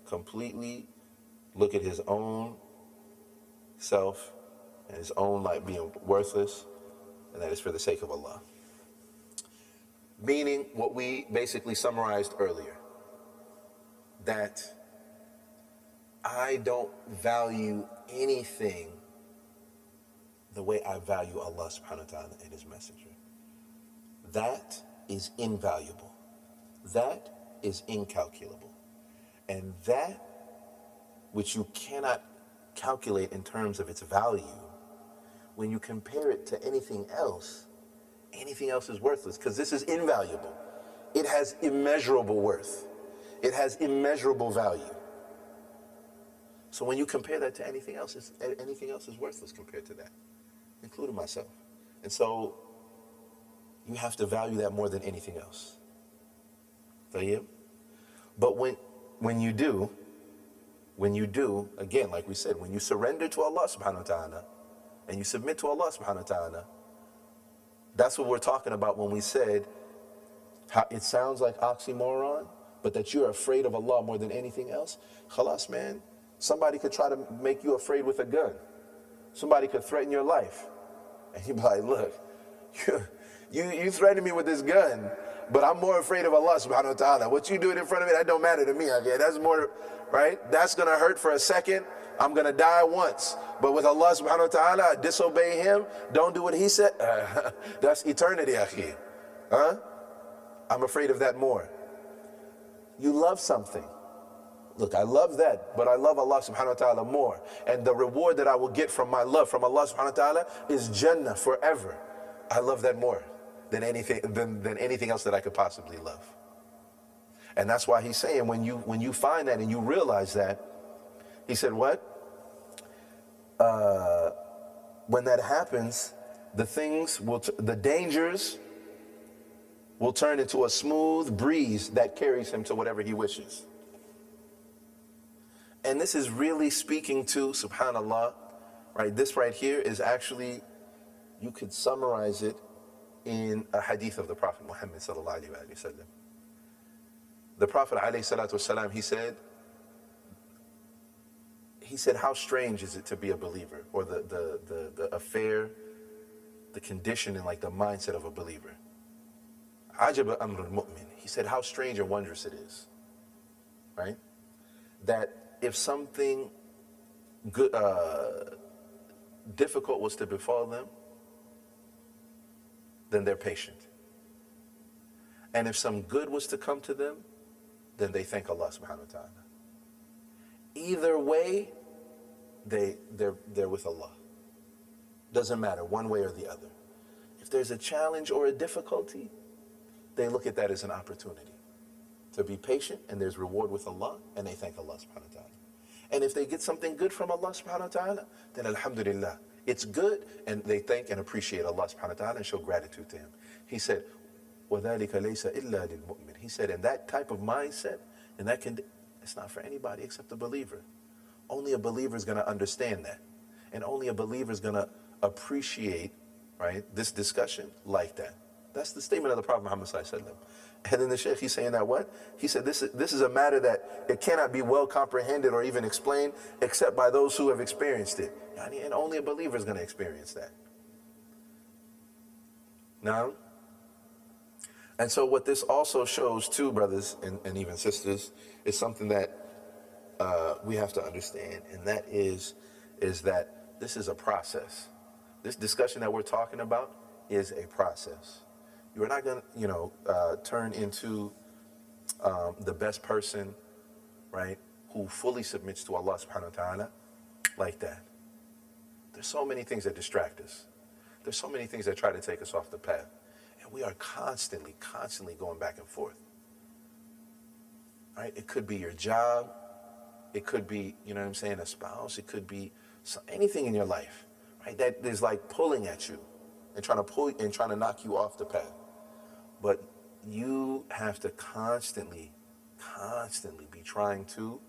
completely look at his own self and his own life being worthless, and that is for the sake of Allah. Meaning what we basically summarized earlier, that I don't value anything the way I value Allah subhanahu wa ta'ala and His Messenger. That is invaluable. That is incalculable. And that which you cannot calculate in terms of its value, when you compare it to anything else is worthless, because this is invaluable. It has immeasurable worth. It has immeasurable value. So when you compare that to anything else is worthless compared to that, including myself. And so you have to value that more than anything else. But when you do, again, like we said, when you surrender to Allah subhanahu wa ta'ala and you submit to Allah subhanahu wa ta'ala, that's what we're talking about when we said how it sounds like oxymoron, but that you're afraid of Allah more than anything else. Khalas, man, somebody could try to make you afraid with a gun. Somebody could threaten your life. And you'd be like, look, you threaten me with this gun, but I'm more afraid of Allah subhanahu wa ta'ala. What you doing in front of me, that don't matter to me. Okay? That's more, right? That's going to hurt for a second. I'm going to die once. But with Allah subhanahu wa ta'ala, disobey him, don't do what he said. That's eternity, akhi. Huh? I'm afraid of that more. You love something. Look, I love that, but I love Allah subhanahu wa ta'ala more. And the reward that I will get from my love from Allah subhanahu wa ta'ala is Jannah forever. I love that more than anything else that I could possibly love. And that's why he's saying when you find that and you realize that, he said what? When that happens, the dangers will turn into a smooth breeze that carries him to whatever he wishes. And this is really speaking to, subhanallah, right? This right here is actually, you could summarize it in a hadith of the Prophet Muhammad sallallahu alaihi wasallam. The Prophet alayhi salatu wasalam, he said, how strange is it to be a believer, or the affair, the condition and like the mindset of a believer. Ajaba amr al-mu'min. He said, how strange and wondrous it is, right? That if something good, difficult was to befall them, then they're patient. And if some good was to come to them, then they thank Allah subhanahu wa ta'ala. Either way, they're with Allah. Doesn't matter, one way or the other. If there's a challenge or a difficulty, they look at that as an opportunity to be patient, and there's reward with Allah, and they thank Allah subhanahu wa ta'ala. And if they get something good from Allah subhanahu wa ta'ala, then alhamdulillah, it's good, and they thank and appreciate Allah subhanahu wa ta'ala and show gratitude to him. He said, وَذَلِكَ لَيْسَ إِلَّا لِلْمُؤْمِنِ. He said, and that type of mindset, and that it's not for anybody except a believer. Only a believer is going to understand that. And only a believer is going to appreciate, right, this discussion like that. That's the statement of the Prophet Muhammad sallallahu alaihi wasallam. And then the Shaykh, he's saying that what? He said this is a matter that it cannot be well comprehended or even explained except by those who have experienced it. And only a believer is going to experience that. Now, and so what this also shows too, brothers and even sisters, is something that we have to understand, and that is that this is a process. This discussion that we're talking about is a process. You're not going to, turn into the best person, right, who fully submits to Allah subhanahu wa ta'ala like that. There's so many things that distract us. There's so many things that try to take us off the path. And we are constantly going back and forth. Right? It could be your job. It could be, a spouse. It could be anything in your life, right, that is like pulling at you and trying to knock you off the path. But you have to constantly be trying to,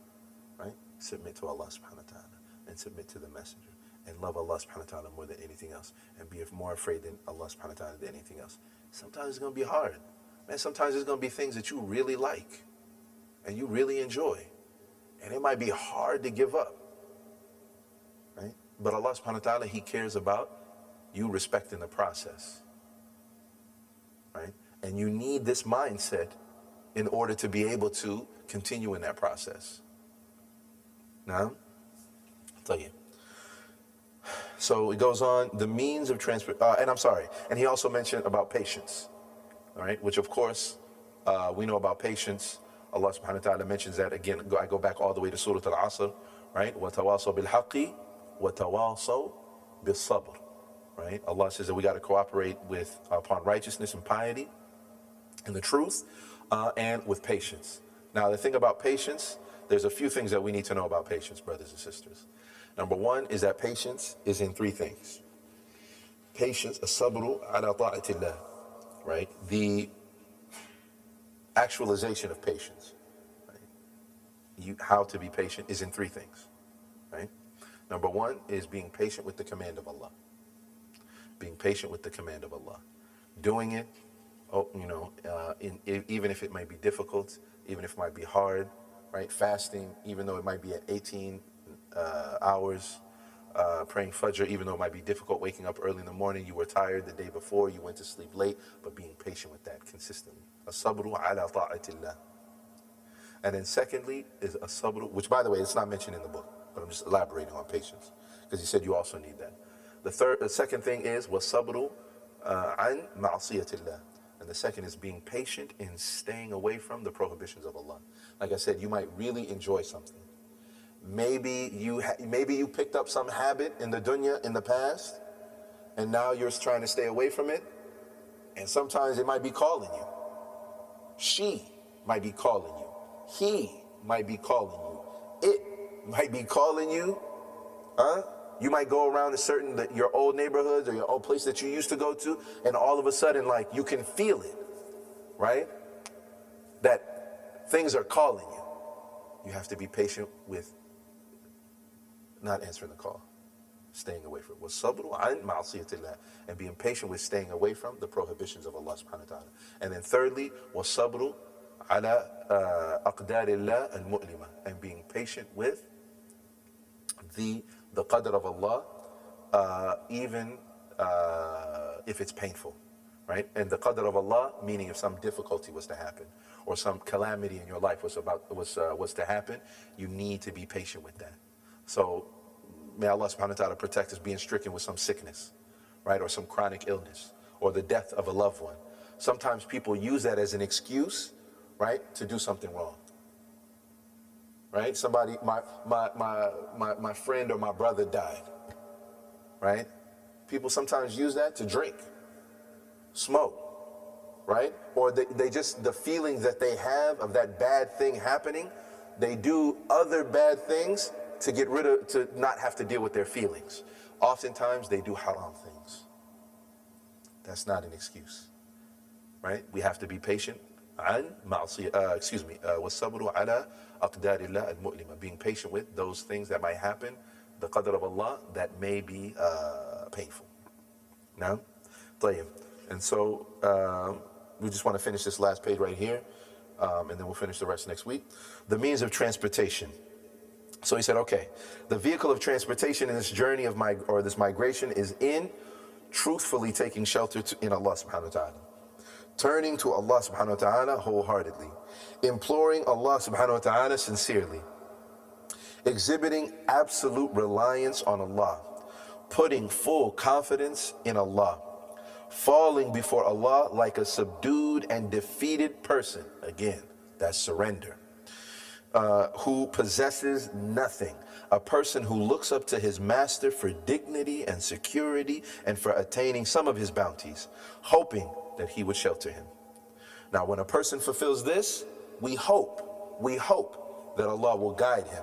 right, submit to Allah subhanahu wa ta'ala and submit to the messenger and love Allah subhanahu wa ta'ala more than anything else and be more afraid than Allah subhanahu wa ta'ala than anything else. Sometimes it's going to be hard. Man, sometimes there's going to be things that you really like and you really enjoy. And it might be hard to give up, right? But Allah subhanahu wa ta'ala, he cares about you respecting the process, right? And you need this mindset in order to be able to continue in that process. Now, I'll tell you. So it goes on, the means of transport, and he also mentioned about patience, all right? Which of course, we know about patience. Allah subhanahu wa ta'ala mentions that again. I go back all the way to Surah Al-Asr, right? وَتَوَاصَوْا بِالْحَقِّ وَتَوَاصَوْا بِالصَّبْرِ, right? Allah says that we got to cooperate upon righteousness and piety and the truth, and with patience. Now, the thing about patience, there's a few things that we need to know about patience, brothers and sisters. Number one is that patience is in three things. Patience, as-sabru ala ta'atillah, right? The actualization of patience, right? How to be patient is in three things, right? Number one is being patient with the command of Allah. Being patient with the command of Allah. Doing it, even if it might be difficult, even if it might be hard, right? Fasting, even though it might be at 18 hours, praying Fajr, even though it might be difficult, waking up early in the morning, you were tired the day before, you went to sleep late, but being patient with that consistently. As-sabru ala ta'atillah. And then secondly is as-sabru, which by the way, it's not mentioned in the book, but I'm just elaborating on patience, because he said you also need that. The second thing is was-sabru an ma'asiyatillah. And the second is being patient in staying away from the prohibitions of Allah. Like I said, you might really enjoy something. Maybe you picked up some habit in the dunya in the past, and now you're trying to stay away from it. And sometimes it might be calling you. She might be calling you. He might be calling you. It might be calling you. You might go around your old neighborhoods or your old place that you used to go to, and all of a sudden, like, you can feel it, right? That things are calling you. You have to be patient with not answering the call, staying away from it. وَالصَّبْرُ عَنْ مَعْصِيَةِ اللَّهِ. And being patient with staying away from the prohibitions of Allah subhanahu wa ta'ala. And then thirdly, وَالصَّبْرُ عَلَى أَقْدَارِ اللَّهِ الْمُؤْلِمَةِ. And being patient with the qadr of Allah, even if it's painful, right? And the qadr of Allah, meaning if some difficulty was to happen, or some calamity in your life was to happen, you need to be patient with that. So may Allah subhanahu wa ta'ala protect us being stricken with some sickness, right? Or some chronic illness, or the death of a loved one. Sometimes people use that as an excuse, right, to do something wrong. Right? Somebody, my friend or my brother died, right? People sometimes use that to drink, smoke, right? Or they just, the feelings that they have of that bad thing happening, they do other bad things to get rid of, to not have to deal with their feelings. Oftentimes they do haram things. That's not an excuse, right? We have to be patient. وَالصَّبْرُ عَلَى أَقْدَارِ اللَّهِ الْمُؤْلِمَةِ. Being patient with those things that might happen, the qadr of Allah, that may be painful. Now, طيب. And so we just want to finish this last page right here, and then we'll finish the rest next week. The means of transportation. So he said, okay, the vehicle of transportation in this journey of this migration is truthfully taking shelter in Allah subhanahu wa ta'ala. Turning to Allah subhanahu wa ta'ala wholeheartedly, imploring Allah subhanahu wa ta'ala sincerely, exhibiting absolute reliance on Allah, putting full confidence in Allah, falling before Allah like a subdued and defeated person, again, that's surrender, who possesses nothing, a person who looks up to his master for dignity and security and for attaining some of his bounties, hoping that he would shelter him. Now, when a person fulfills this, we hope that Allah will guide him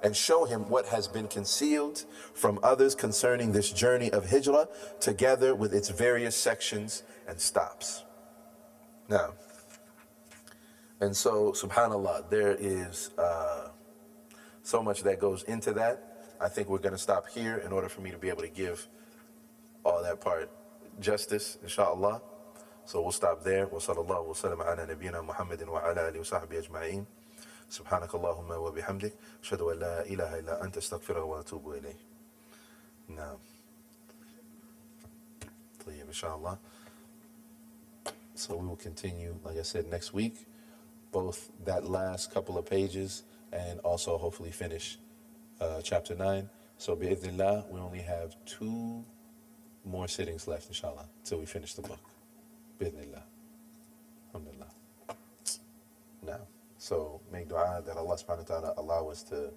and show him what has been concealed from others concerning this journey of hijrah, together with its various sections and stops. Now, and so, subhanAllah, there is so much that goes into that. I think we're going to stop here in order for me to be able to give all that part justice, inshallah. So we'll stop there. Wa sallallahu wa sallam ala nabiyyina Muhammadin wa ala alihi wa sahbihi ajma'in. Subhanaka Allahumma wa bihamdik. Ashhadu an la ilaha illa anta astaghfiruka wa atubu ilayh. Now, inshallah. So we will continue, like I said, next week, both that last couple of pages and also hopefully finish chapter 9. So bi'idhnillah, we only have 2 more sittings left, inshallah, till we finish the book. Bi'idhnillah. Alhamdulillah. Now, so make dua that Allah subhanahu wa ta'ala allow us to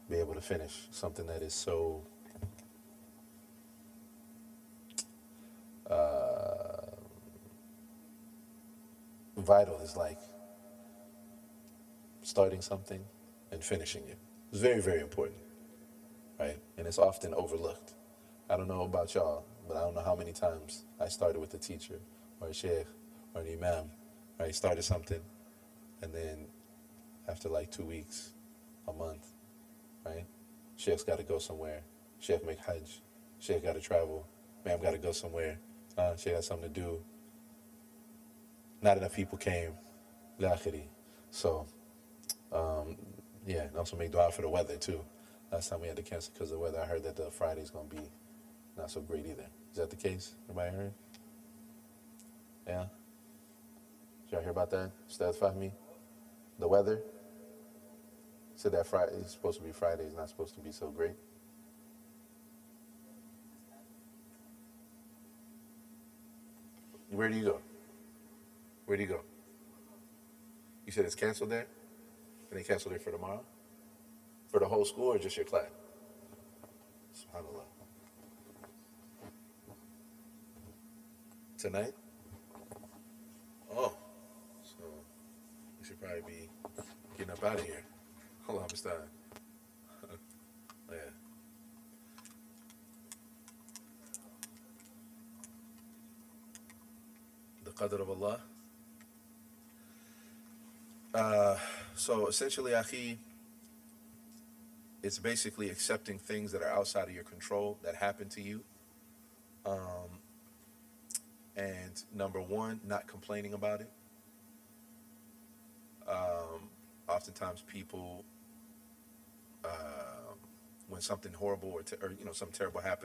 be able to finish something that is so vital. Is like starting something and finishing it. It's very, very important, right? And it's often overlooked. I don't know about y'all, but I don't know how many times I started with a teacher or a sheikh or an imam, right? Started something, and then after like 2 weeks, a month, right? Sheikh's got to go somewhere. Sheikh make hajj. Sheikh got to travel. Ma'am got to go somewhere. Sheikh got something to do. Not enough people came. So, yeah, and also make dua for the weather too. Last time we had to cancel because of the weather. I heard that the Friday's going to be not so great either. Is that the case? Everybody heard? Yeah? Did y'all hear about that? Ustad Fahmi? The weather? Said that Friday, it's supposed to be Friday, it's not supposed to be so great. Where do you go? Where do you go? You said it's canceled there? And they canceled it for tomorrow? For the whole school or just your class? SubhanAllah. Tonight? Oh. So, we should probably be getting up out of here. Hold on, Mr. Yeah. The qadr of Allah. So essentially, akhi, it's basically accepting things that are outside of your control that happen to you. And number one, not complaining about it. Oftentimes people, when something horrible or something terrible happens,